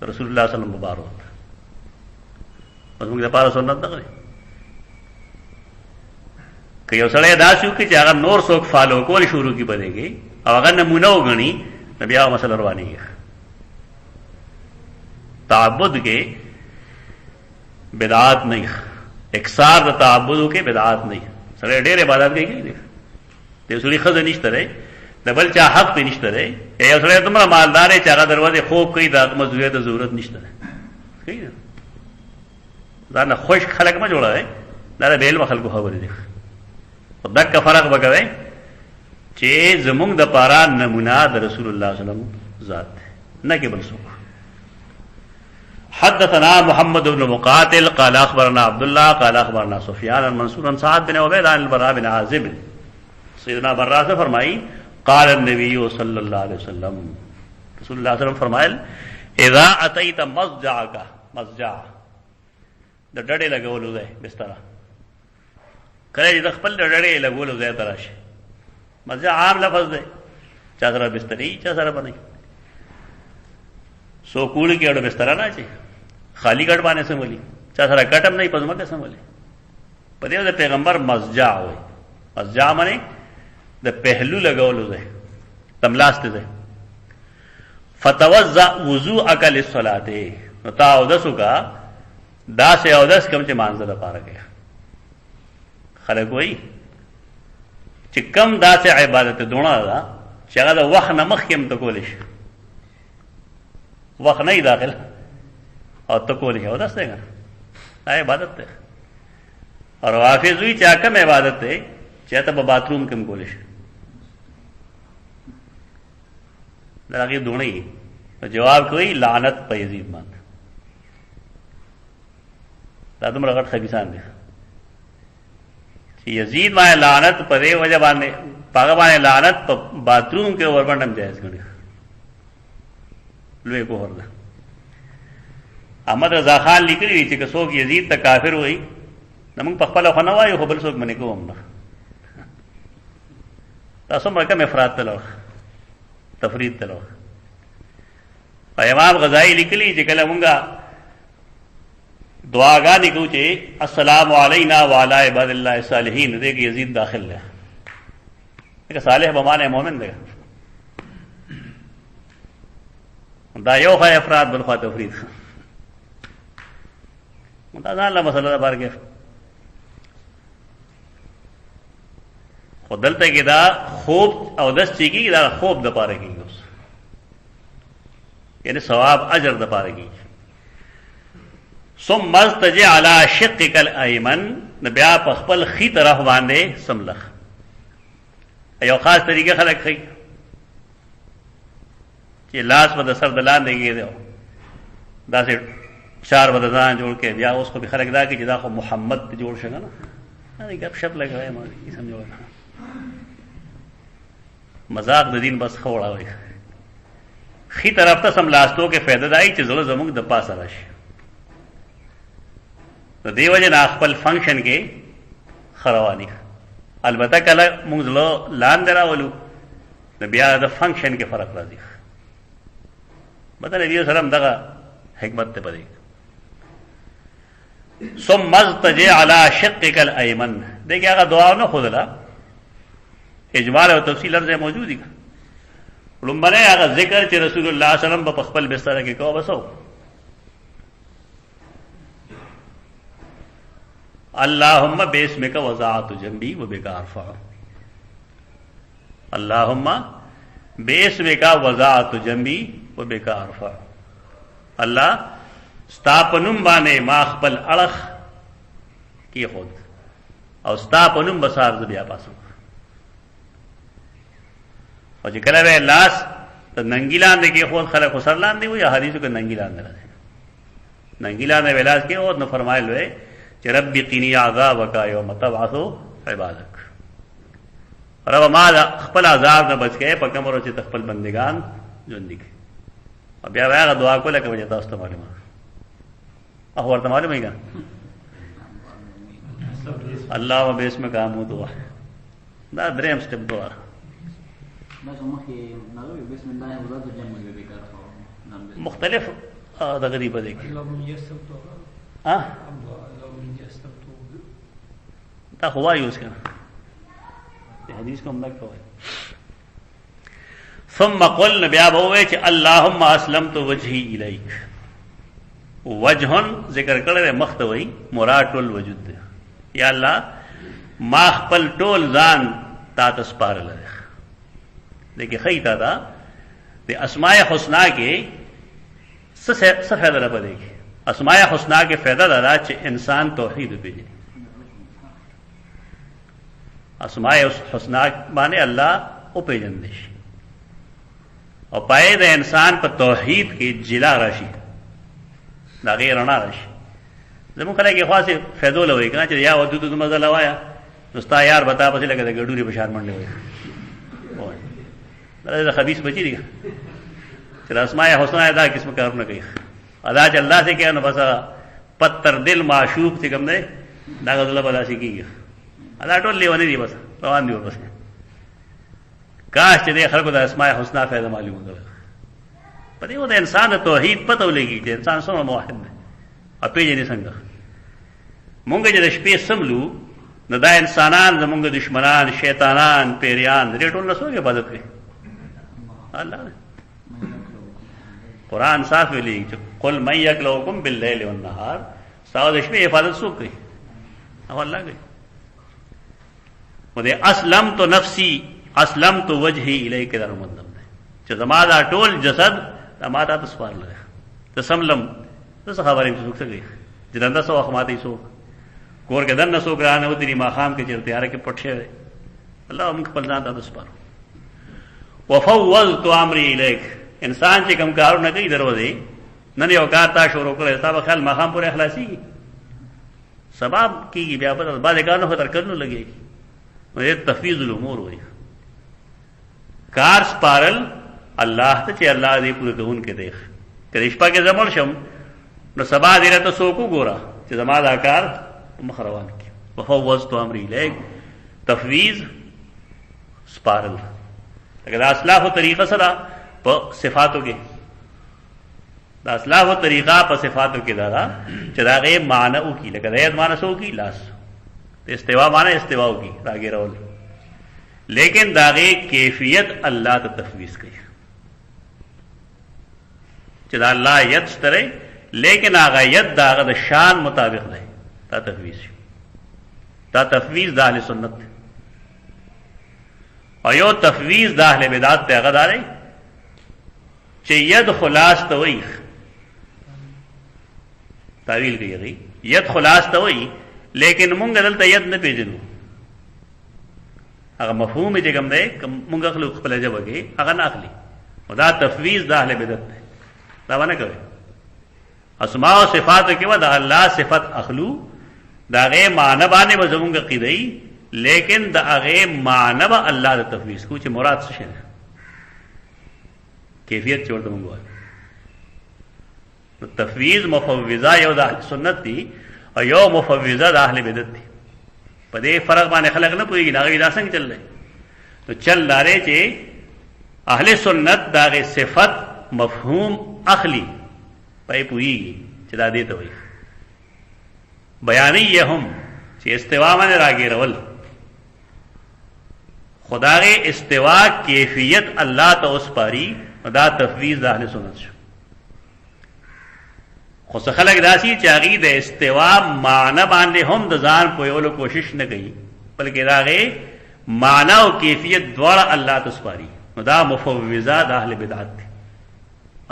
رسول الله صلی الله علیه وسلم مبارک پس موږ د پاره سنت ده که یو سړی دا شو چې هغه نور څوک فالو کول شروع کی بدېږي او هغه نمونه وګڼي نو بیا مسله روانېږي تعبد کې بدعات نہیں اکثار د تعبدو کې بدعات نہیں سره ډېر عبادت کوي دې سړي خزه نشته دی د بل چا حق په نشته دی یو سړی تمره مالدار چې هغه دروازه خوب کوي د مزدوري ته ضرورت نشته دی ځان خوش خلک ما جوړه دا بیل خلکو خبرې دي دک فرق وکوي چې زمونږ د پارا نمونه د رسول الله صلی الله علیه وسلم ذات نه کې بل څوک حدثنا محمد بن مقاتل قال اخبرنا عبد الله قال اخبرنا سفيان عن منصور عن سعد بن عبيد عن البراء بن عازب سيدنا براء سے فرمائی قال النبي صلى الله عليه وسلم رسول الله صلی اللہ علیہ وسلم فرمائل اذا اتيت مضجعك مضجع د ډډې لګولو ځای بستر کله چې خپل ډډې لګولو ځای تراشه مضجع عام لفظ دی چا سره بسترې چا سره باندې سو کوړ کې اړه بستر نه چي خالی ګډ باندې سمولي چا سره کټم نه پزما کې سمولي په دې د پیغمبر مضجع وي مضجع معنی د پهلو لګولو ځای تملاسته ځای فتوضا وضوءک للصلاه نو تا او دسو کا دا سے او دس کم چې مانځه د پاره کې خلک وایي چې کم دا سے عبادت دونه دا چې هغه د وخت نه مخکې هم ته کولی شي وخت نه داخل او ته کولی شي او دس دی دا عبادت دی اور حافظ وی چې کم عبادت دی چې ته په باتروم کې هم کولی شي دا هغه دونه جواب کوي لعنت په یزید باندې دا دومره غټ خبيثان دي چې یزید باندې لعنت په دې وجه باندې پاګه باندې لعنت په باتروم کې اور باندې جایز کړي لوی کو هردا احمد رضا خان لیکلی چې څوک یزید ته کافر وای نمنګ په خپل خنه وای خو بل څوک باندې کوم نه تاسو مرکه افراط تلو تفرید تلو امام غزالی لیکلی چې کله مونږه دعاګانې کوو چې السلام علینا وعلی عباد الله الصالحین دې کې یزید داخل ہے کہ صالح بمانه مومن دی دا یو خای افراد بل خوا تفرید متازان لا مسله بار کې او دلته کې دا خوب او دس چې کېږي دا خوب د پاره کېږي، اوس یعنی ثواب اجر د پاره کېږي. ثم استجع على شقك الايمن، بیا په خپل خي طرف باندې سملخ. یو خاص طریقه خلق خي چې لاس به د سر د لاندې کېږي، دا سه چار به ځان جوړ کې، بیا اوس خو به خلک دا کې چې دا خو محمد ته جوړ شګه نه، دا غب شپ لګوي ما یې سمجھو نه، مذاق د دین بس خوړا وي. خي طرف ته سملاستو کې فائدہ دای چې زړه زموږ د پاسه راشي. د دیو جن خپل فنکشن کې خروانی، البته کله موږ زړه لاندې راولو د بیا د فنکشن کې فرق راځي. بدل دیو سره دغه حکمت ته پدې. ثم استجع على شقك الايمن، دیکھیں هغه دعا نه خودلا اجمال او تفصیل ارزه موجود دي. لومبنه هغه ذکر چې رسول الله صلی الله علیه وسلم په خپل بستر کې کوو بسو، اللهم باسمك وضعت جنبي وبك ارفع، اللهم باسمك وضعت جنبي وبك ارفع، الله ستا په نوم باندې ما خپل اړخ کې خود او ستا په نوم بسار ز بیا پاسو. او چې کله به لاس د ننګی لاندې کې خود خلک سر لاندې وي، حدیثو کې ننګی لاندې راځي، ننګی لاندې ولاس کې او نو فرمایل وي چې ربي قني عذابك يوم تبعث عبادك، رب ما خپل عذاب نه بچ کې په کومو چې خپل بندگان ژوند دي. او بیا هغه دعا کوله کوي چې تاسو ته معلومه او ورته معلومه یې الله باسمك اموت دعا، دا دریم سټپ دعا. مختلف د غریبه دي دا خو وایي اوس کنه حدیث کوم نه کوي. ثم قل، بیا به وایي چې اللهم اسلمت وجهي اليك، وجهن ذکر کړل مخ ته وایي مراد ټول وجود دی، یا الله ما خپل ټول ځان تا ته سپارل دی. لیکن خیتا دا د اسماء حسنا کې څه فائدہ را پدې کې؟ اسماء حسنا کې فائدہ دا چې انسان توحید پیژني. اسماء حسنا باندې الله او پیژندل شي او پای د انسان په توحید کې جلا راشي، دا غیر نه راشي. زموږ خلک یې خاصه فائدو لوي کنه چې یا ودود د مزه لوایا نو ستا یار بتا پسې لګا د ګډوري په شان منډه وي، دا خبيث بچی دي چې اسماء حسنا دا قسم کارونه کوي. ادا چې الله سے کہنا بس پتر دل معشوق چې کوم نه دا غزل بلا شي کیږي، ادا ټول لیونی دي بس روان دي بس. کاش چې د خلکو د اسماء حسنا فائدہ معلوم وګړي پدې و د انسان توحید پته ولګي چې انسان څومره موحد دی او پیژنې څنګه. مونږ چې د شپې سملو نو دا انسانان زمونږ دشمنان شیطانان پیریان دې ټول نسوږي عبادت کوي. الله قرآن صاف ویلي چې قل من یکلؤکم باللیل والنهار، ستا د شپې حفاظت څوک کوي؟ او الله کوي. و دې اسلمت نفسی اسلمت وجهي الیک دا مطلب دی چې زما دا ټول جسد دا ما ته سپارل دی. ته سملم څه خبرې څوک څه کوي چې دنده سو اخماتې څوک کور کې دنه څوک رانه ودی ماخام کې چرته یاره کې پټ شوی الله موږ خپل ځان ته سپارو. وفوضت امري الیک، انسان چې کوم کارو نه کوي دروازه نن یو کار تا شروع کړی تا به خیال ماخام پورې اخلاصي سبب کیږي، بیا په بعد کارونه خطر کړنو لګي. نو دې تفویض الامور وایي، کار سپارل الله ته چې الله دې پوره کوون کې دیخ کله شپه کې زمول شم نو سبا دې ته سوکو ګورا چې زما دا کار مخ روان کی. وفوضت امري الیک، تفویض سپارل. اگر اسلاف و طریقہ سره په صفاتو کې دا اسلاف و طریقہ په صفاتو کې دا چې دا غي معنی او کې لکه د معنی سو کې لاس استوا معنی استوا او کې راګي رول، لیکن دا غي کیفیت الله ته تفویض کوي چې دا الله ید ستره، لیکن هغه ید دا د شان مطابق دی. دا تفویض دا تفویض د اهل سنت او یو تفویض د اهل بدعت ته غداري چې ید خلاص ته وایي تعویل کوي ید خلاص ته وایي لیکن مونږ دلته ید نه پیژنو هغه مفهوم چې کوم دی مونږ خلک خپل جواب کې هغه نه اخلي دا تفویض د اهل بدعت دا ونه کوي اسماء او صفات کې و د الله صفت اخلو دا غي معنی باندې وزمونږ قیدی لیکن دا غي معنی به الله د تفویض کو چې مراد څه شي کیفیت چورته مونږ وایو تفویض مفوضه یو د سنت دی او یو مفوضه د اهل بدعت دی په دې فرق باندې خلک نه پوهیږي دا غي دا څنګه چل رہے تو چل داري چې اهل سنت دا غي صفت مفهوم اخلي پای پوهیږي چې دا دې ته وایي بیانې هم چې استوا باندې راګیرول خدای استوا کیفیت الله ته اوس پاري دا تفویض د اهل سنت شو خو څه خلک داسي چې هغه د استوا معنی باندې هم د ځان پوهولو کوشش نه کوي بلکې دا غي معنی او کیفیت دواړه الله ته سپاري نو دا مفوضه د اهل بدعت دي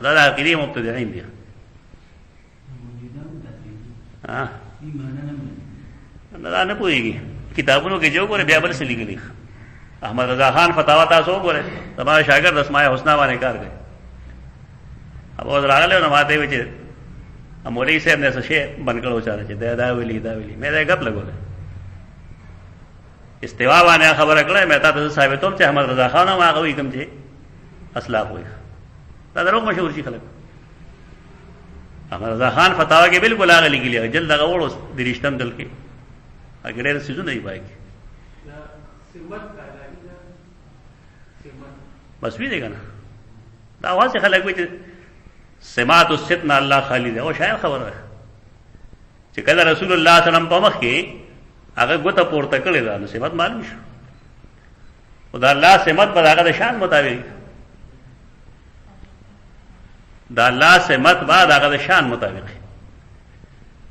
دا د عقیده مبتدعين دي دا نه پوهیږي کتابونو کې جو ګوره بیا بل څه لیکلي احمد رضا خان فتاوا تاسو ګوره تمہارا شاګرد اسماء الحسنا باندې کار کوي اب اوس راغله نو ماته وی چې مولوی صاحب نے څه بند کړو چاره چې دا ویلي مې دا غپ لګول استوا باندې خبره کړه مې تاسو ثابتوم چې احمد رضا خان ما غوي کوم چې اسلاف وي دا درو مشهور شي خلک احمد رضا خان فتاوا کې بالکل هغه لګیلی جلد هغه وړو درشتم دل کې اګړې رسېږي نه پای کې بس وی دی کنه دا واسه خلک وي چې سماعت الستنا الله خالی دی او شاید خبره چې کله رسول الله صلی الله علیه وسلم په مخ کې هغه ګوته پورته کړی دا نو سمات معلوم شو او دا الله سمات په هغه د شان مطابق دا الله سمات بعد هغه د شان مطابق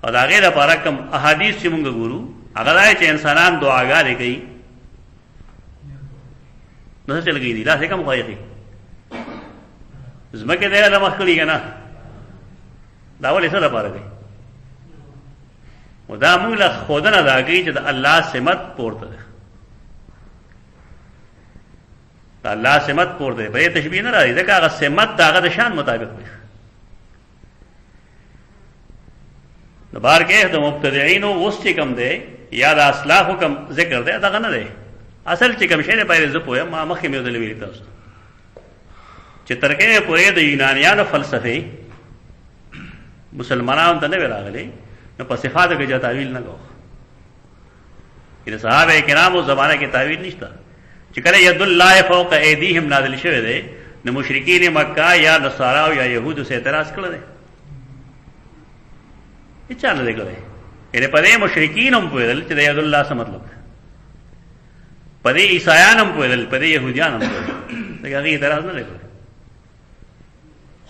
او دا غیر لپاره کوم احادیث چې موږ ګورو هغه راځي چې انسانان دعاګانې کوي نو څه لګي دي لا څه کوم خوایي زمکه دې له مخ کړی کنه دا ولې سره پاره دی او دا موږ له خودنه راګی چې د الله سمت پورته ده دا الله سمت پورته به تشبیه نه راځي ځکه هغه سمت داغه د شان مطابق وي د بار کې د مبتدعين اوس چې کم دی یا د اسلاف حکم ذکر دی دا نه دی اصل چې کوم شی نه پایره زه پوهه ما مخکې مې ودلې ویل تاسو چې ترکه پوهه د یونانیانو فلسفه مسلمانانو ته نه راغلي نو په صفاتو کې تعویل نه کوو کله صحابه کرامو زمانه کې تعویل نشته چې کله ید الله فوق ایدیهم نازل شوه دی نو مشرکین مکه یا نصارا او یا يهودو سره اعتراض کړل هیڅ نه لګلې یعنی په دې مشرکین هم په دل چې ید الله څه مطلب په دې عیسایان هم په دل په دې يهوديان هم په دل دا هغه اعتراض نه لګل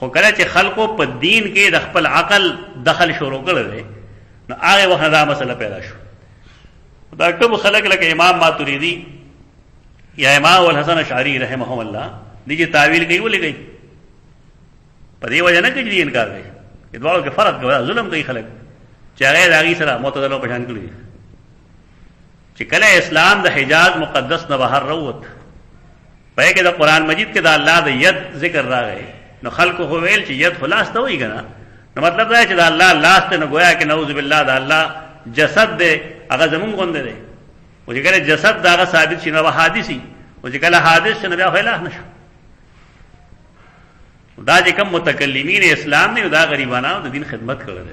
خو کله چې خلقو په دین کې د خپل عقل دخل شروع کړل نو هغه وخت دا مسله پیدا شو دا کوم خلک لکه امام ماتوریدی یا امام الحسن اشعری رحمهم الله دي چې تعویل کوي ولې کوي په دې وجه نه کوي چې انکار کوي د دوړو کې فرق کوي ظلم کوي خلک چې هغه داغي سره معتدلو پہچان کړی چې کله اسلام د حجاز مقدس نه بهر وروت په کې د قران مجید کې د الله د ید ذکر راغی نو خلکو هو ویل چې ید خلاص ته وایي کنه نو مطلب دا چې د الله لاس ته نه گویا کې نعوذ بالله د الله جسد دې هغه زمون غونډه دې او چې کله جسد دا ثابت شي نو حادثي او چې کله حادث شنه بیا خلاص نشو دا چې کوم متکلمین اسلام نه دا غریبانو د دین خدمت کړل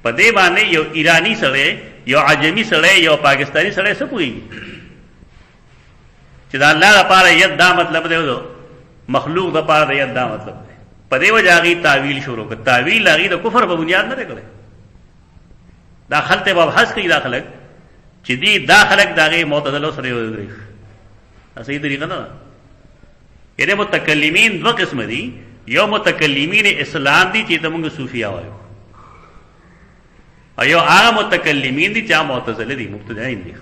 په دې باندې یو ایرانی سره یو عجمی سره یو پاکستانی سره څه پوي چې دا الله لپاره ید دا مطلب دی مخلوق لپاره د ید دا مطلب دی په دې وجه هغه تعویل شروع کړ تعویل هغه د کفر په بنیاد نه کړي دا خلته په حس کې داخله چې دی داخلك داغه معتزله سره یو دی صحیح طریقه نه یعنی متکلمین دو قسم دي یو متکلمین اسلام دي چې موږ صوفیا وایو او یو هغه متکلمین دي چې معتزله دي مبتدعين دي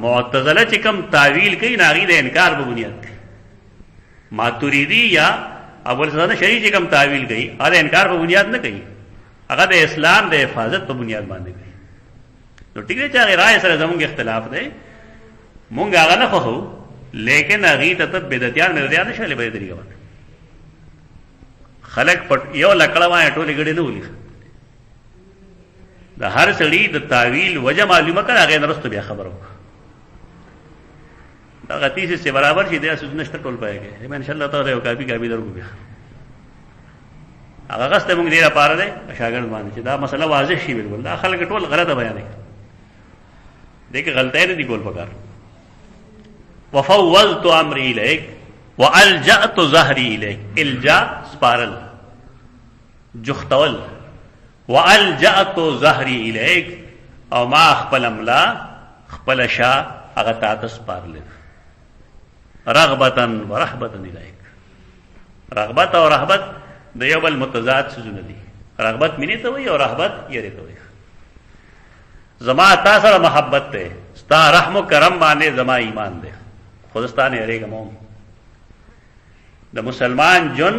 معتزله چې کوم تعویل کوي ناغي د انکار په بنیاد کوي. ماتوریدی یا اول سره شریعت چې کوم تعویل کوي هغه انکار په بنیاد نه کوي، هغه د اسلام د حفاظت په بنیاد باندې کوي. نو ټیک دی چې هغه رائے سره زموږ اختلاف دی، مونږ هغه نه خوښو، لیکن هغه ته بدعتيان مرديان نشاله به طریقه باندې خلق پټ یو لکړه وای ټولې غړي نه ولي. د هر سړي د تعویل وجه معلومه کړه، هغه نرسته بیا خبرو دا غتی سے برابر شي د اساس نشته ټول پایږي. ان شاء الله تعالی یو کافي درکو بیا هغه غسته موږ ډیره پاره ده شاګرد باندې چې دا مسله واضح شي. بالکل دا خلک ټول غلطه بیان کوي، دغه غلطۍ نه دي کول پکار. وفوضت امري اليك والجأت ظهري اليك، الجا سپارل جختول، والجأت ظهري اليك او ما خپل املا خپل شا هغه تاسو سپارل. رغبتا ورهبتا اليك، رغبت او رهبت د یو بل متضاد څه دي. رغبت مینه ته وي او رهبت یې ته وي. زما تاسو سره محبت ته، ستا رحم و کرم باندې زما ایمان ده، خودستانه هرېګم. د مسلمان جن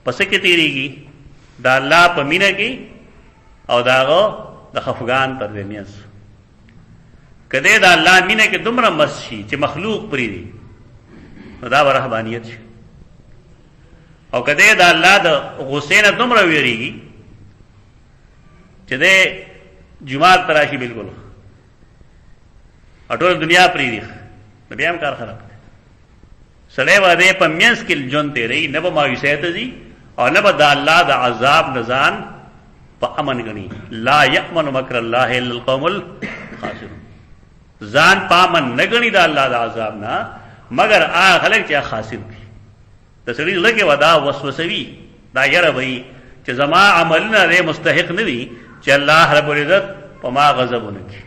پس کې تیریږي د الله په مینه کې او داغه د خفغان تر دنیاس. کله د الله مینه کې دومره مسشي چې مخلوق پری دي دا ورهبانیت شي، او کله د الله د غصې نه دومره ویریږي چې د جمعه تراشي بالکل اټول دنیا پری دي، بیا هم کار خراب دی. سړی باندې په میانس کې جون تیری نه به مایوسیت دي او نه به د الله د عذاب نزان په امن غني. لا یأمن مکر الله الا القوم الخاسرون، ځان پامن نه غني د الله د عذاب نه مگر هغه خلک چې خاسر دي. د سړي لکه ودا وسوسوي دا یره وي چې زما عملونه له مستحق نه دي چې الله رب العزت په ما غضب وکړي،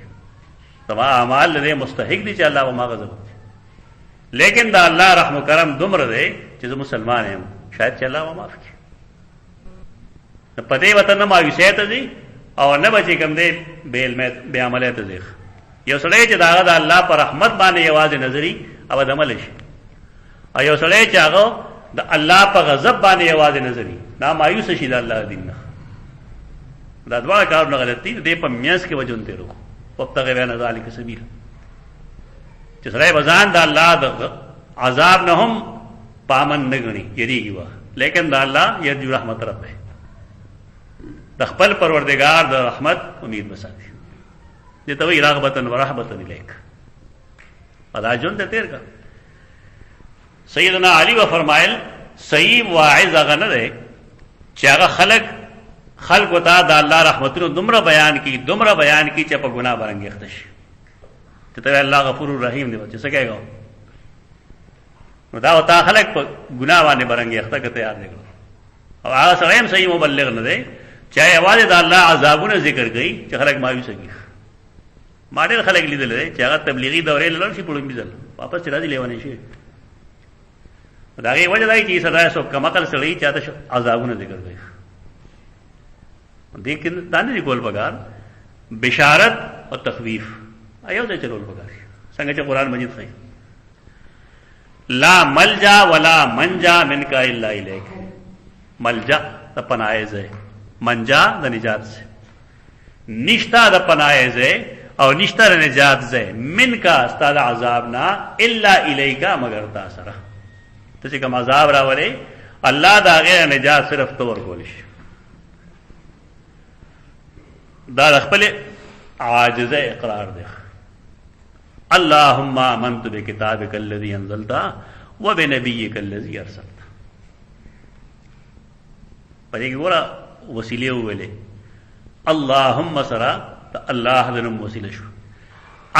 زما اعمال له مستحق دي چې الله په ما غضب وکړي. لیکن دا الله رحم و کرم دومره دی چې زه مسلمان یم، شاید چې الله ما معاف کړي. په دې وطن نه مایوسیت دي او نه بچي کوم دی بیل مې بے عملیت دي. یو سړی چې دا د الله پر رحمت باندې یوازې نظری او د عمل شي، او یو سړی چې هغه د الله په غضب باندې یوازې نظری نه مایوس شي د الله دین نه. دا دواړه کارونه غلط دي. دې په میاس کې وجون تیرو وبتغ بین ذلک سبیل، چې سړی بزان د الله د عذاب نه هم پامن نه غني یریږي وا، لیکن د الله یرجو رحمت رب ہے، د خپل پروردگار د رحمت امید وساتي. دې ته وی رغبتن ورهبتن الیک. ادا جون ته تیر کا سیدنا علی و فرمایل صحیح واعظ هغه نه دی چې هغه خلق وتا د الله رحمتونو دومره بیان کی چې په ګناه باندې اختش ته ته الله غفور الرحیم دی چې څه کوي. نو دا وتا خلق په ګناه باندې باندې اخته کته یاد دی، او هغه سره هم صحیح مبلغ نه دی چې आवाज د الله عذابونه ذکر کوي چې خلق مایوس کیږي. ما ډېر خلک لیدل چې هغه تبلیغي دورې لړل شي پړم بيزل واپس راځي لیوانه شي. دا غي وجه دی چې سره سو کمقل سړی چاته عذابونه ذکر کوي. لیکن دانه دی کول بغار بشارت او تخویف ایو ته چلول بغار څنګه چې قران مجید خای لا ملجا ولا منجا منک الا الیک. ملجا د پناه ځای، منجا د نجات ځای، نشتا د پناه ځای او نشتا د نجات ځای منکا استاد عذاب نا الا الیک مگر تا سره ته چې کوم عذاب راولې الله دا غیر نجات صرف تور کولی شي. دا خپل عاجزه اقرار دی. اللهم آمنت بكتابك الذي انزلت وبنبيك الذي ارسلت. پدې کې ګوره وسیله ویلې اللهم سرا الله دې نوم وسیله شو.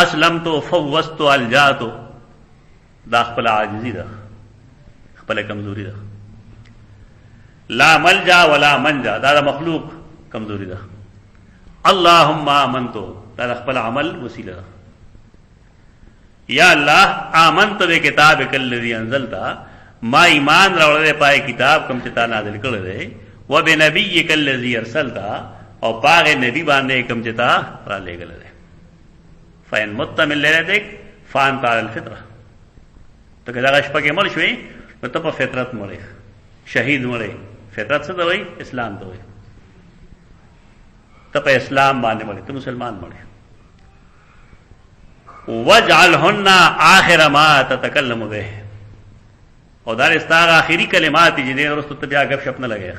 اسلمت فوضت الجات دا خپل عاجزي ده، خپل کمزوري ده. لا ملجا ولا منجا دا مخلوق کمزوري ده. اللهم آمنت دا خپل عمل وسیله ده. یا الله آمنت بکتابک الذی انزلت، ما ایمان راوړل پای کتاب کوم چې تا نازل کړی دی، و بنبیک الذی ارسلت او پاغه نبی باندې کوم چې تا را لېږل دی. فإن مت من ليلتك فأنت على الفطرة. تو که دغه شپه کې مړ شوې نو ته په فطرت مړې، شهید مړې. فطرت څه ته وایي؟ اسلام ته وایي. ته په اسلام باندې مړې، ته مسلمان مړې. وجعلهن آخر ما تتکلم به، او دا ستا آخري کلمات دي چې دې وروسته ته بیا غب شپ نه لګې،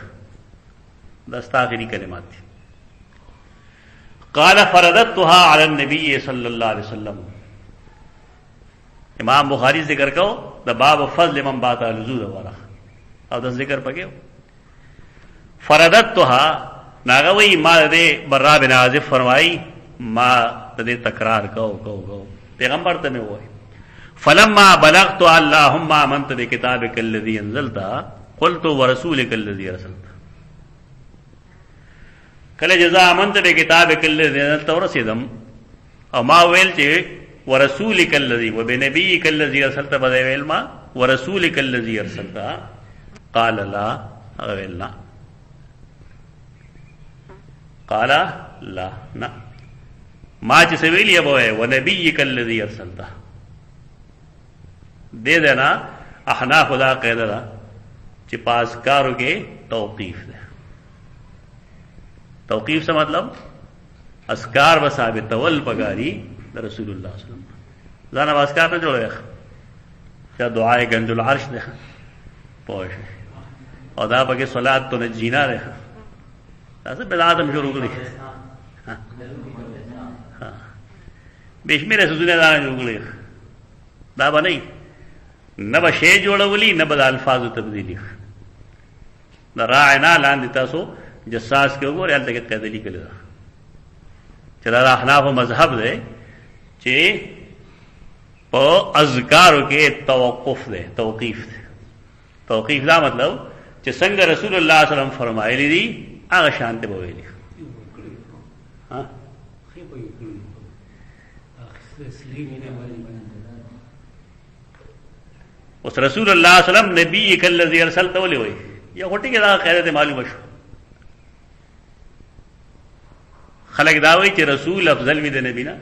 دا ستا آخري کلمات دي. قال فرددتها على النبي صلی الله علیه وسلم. امام بخاری ذکر کو دا باب فضل من بات الزور والا، او دا ذکر پکې فرددتها ناغوی ما دې برا بن عازب فرمائی ما دې تکرار کو پیغمبر ته مې وای فلما بلغت اللهم آمنت بكتابك الذي انزلت قلت ورسولك الذي ارسلت. کله جزاء آمنت بكتابك الذي انزلت ورسیدم او ما ویل چې ورسولك الذي وبنبيك الذي ارسلت بده ویل ما ورسولك الذي ارسلت قال لا ویلنا قال لا نه ما چې سویل یې بوي ونبيك الذي ارسلت. دې دینا احناف خدا قاعده ده چې پاسکارو کې توقیف ده. توقیف څه مطلب؟ اسکار و ثابت تول پگاری رسول الله صلی الله علیه وسلم ځان اسکار نه جوړه یا دعای گنج العرش ده پوه او دا پکې صلات تو نه جینا ده تاسو بدعت هم شروع کړی بشمیره سوزونه دا جوړ کړی دا باندې نه به شی جوړولی نه به الفاظ تبدیلی. دا راعنا لاندې تاسو جساس کې وګورئ هلته کې قاعده لیکلې ده چې دا احناف مذهب دی چې په اذکارو کې توقف دی، توقیف دی. توقیف دا مطلب چې څنګه رسول الله صلی الله علیه وسلم فرمایلی دي هغه شان ته به ویلي. اوس رسول الله صلی الله علیه وسلم نبی کلذی ارسلته ولي وایي یا غټي کې دا قاعده معلومه شو. خلق دا وایي چې رسول افضل وي د نبی نه،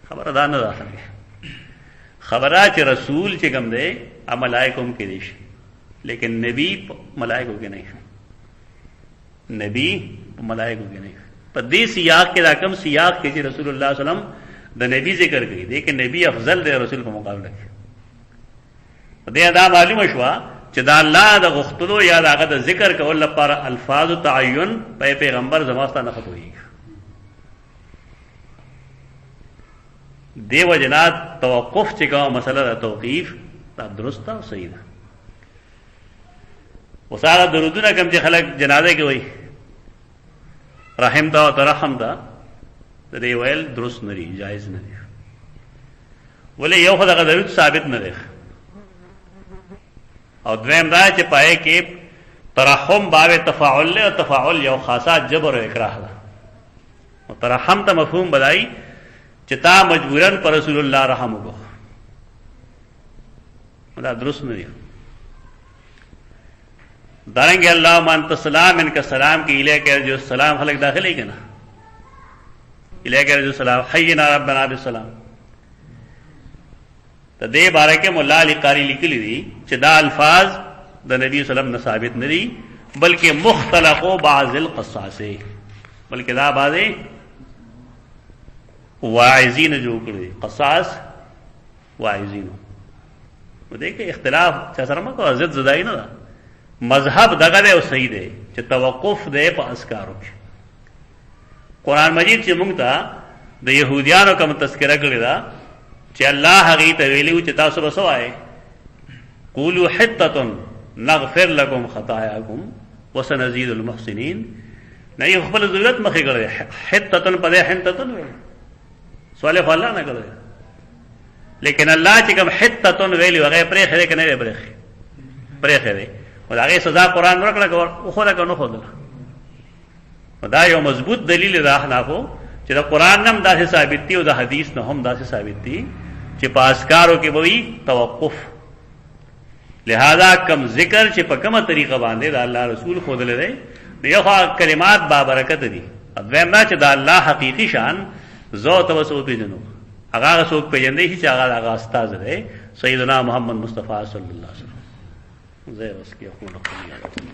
خبره دا نه ده. خبره چې رسول چې کوم دی ملائکه هم کې دي شي لیکن نبی ملائکه کې نه، نبی ملائکه کې نه. په دې سیاق کې دا کوم سیاق کې چې رسول الله صلی الله علیه وسلم د نبی ذکر کوي دی چې نبی افضل دی رسول په مقابله کې. دې دا معلومه شو چې دا الله د غختلو یا دغه د ذکر کول لپاره الفاظ تعین په پیغمبر زماسته نه خطوي. دیو جنات توقف چې کوم مسله د توقیف دا درسته او صحیح ده. وساره درودونه کوم چې خلک جنازه کې وایي رحم دا او ترحم دا دې ویل درست نه دی، جایز نه دی. ولې یو خدای درود ثابت نه دی او دویم دا چې پای کې ترحم باب تفاعل له تفاعل یو خاصه جبر او اکراه ده. او ترحم ته مفهوم بدای چې تا مجبورن پر رسول الله رحم وکړه، دا درست نه دی. دارنګ الله مان تسلام ان کا سلام کی الیک جو سلام خلق داخلي کنا الیک جو سلام حینا ربنا بالسلام. ته دې باره کې مولا علی قاری لیکلی دي چې دا الفاظ د نبی صلی الله علیه وسلم نه ثابت نه دي بلکې مختلقو بعض القصاصه، بلکې دا بعضه واعظین جو کړی قصاص واعظین. و دې کې اختلاف چې سره مکو عزت زدای نه ده. مذهب دغه دی او صحیح دی چې توقف دی په اسکارو کې. قرآن مجید چې موږ ته د يهوديانو کوم تذکرہ کړی دا چې الله هغه ته ویلو چې تاسو به سوای قولوا حطه نغفر لكم خطاياكم وسنزيد المحسنين. نه یو خپل ضرورت مخې کړی حطه په دې حنطه ویل سوال الله نه کړی، لیکن الله چې کوم حطه ویلو هغه پرې خره کنه پرې خره او هغه سزا قرآن ورکړه او خو دا کنه خو دا یو مضبوط دلیل ده احنافو چې دا قرآن هم داسې ثابت دي او دا حدیث نه هم داسې ثابت دي چې په اسکارو کې به وي توقف. لہذا کم ذکر چې په کومه طریقه باندې دا الله رسول خودل دی یو کلمات با برکت دي. دویم دا چې دا الله حقیقي شان ذات وسو پیژنو هغه څوک پیژندې چې هغه استاد دی سیدنا محمد مصطفی صلی الله علیه وسلم. زه اوس کې خو نه کوم.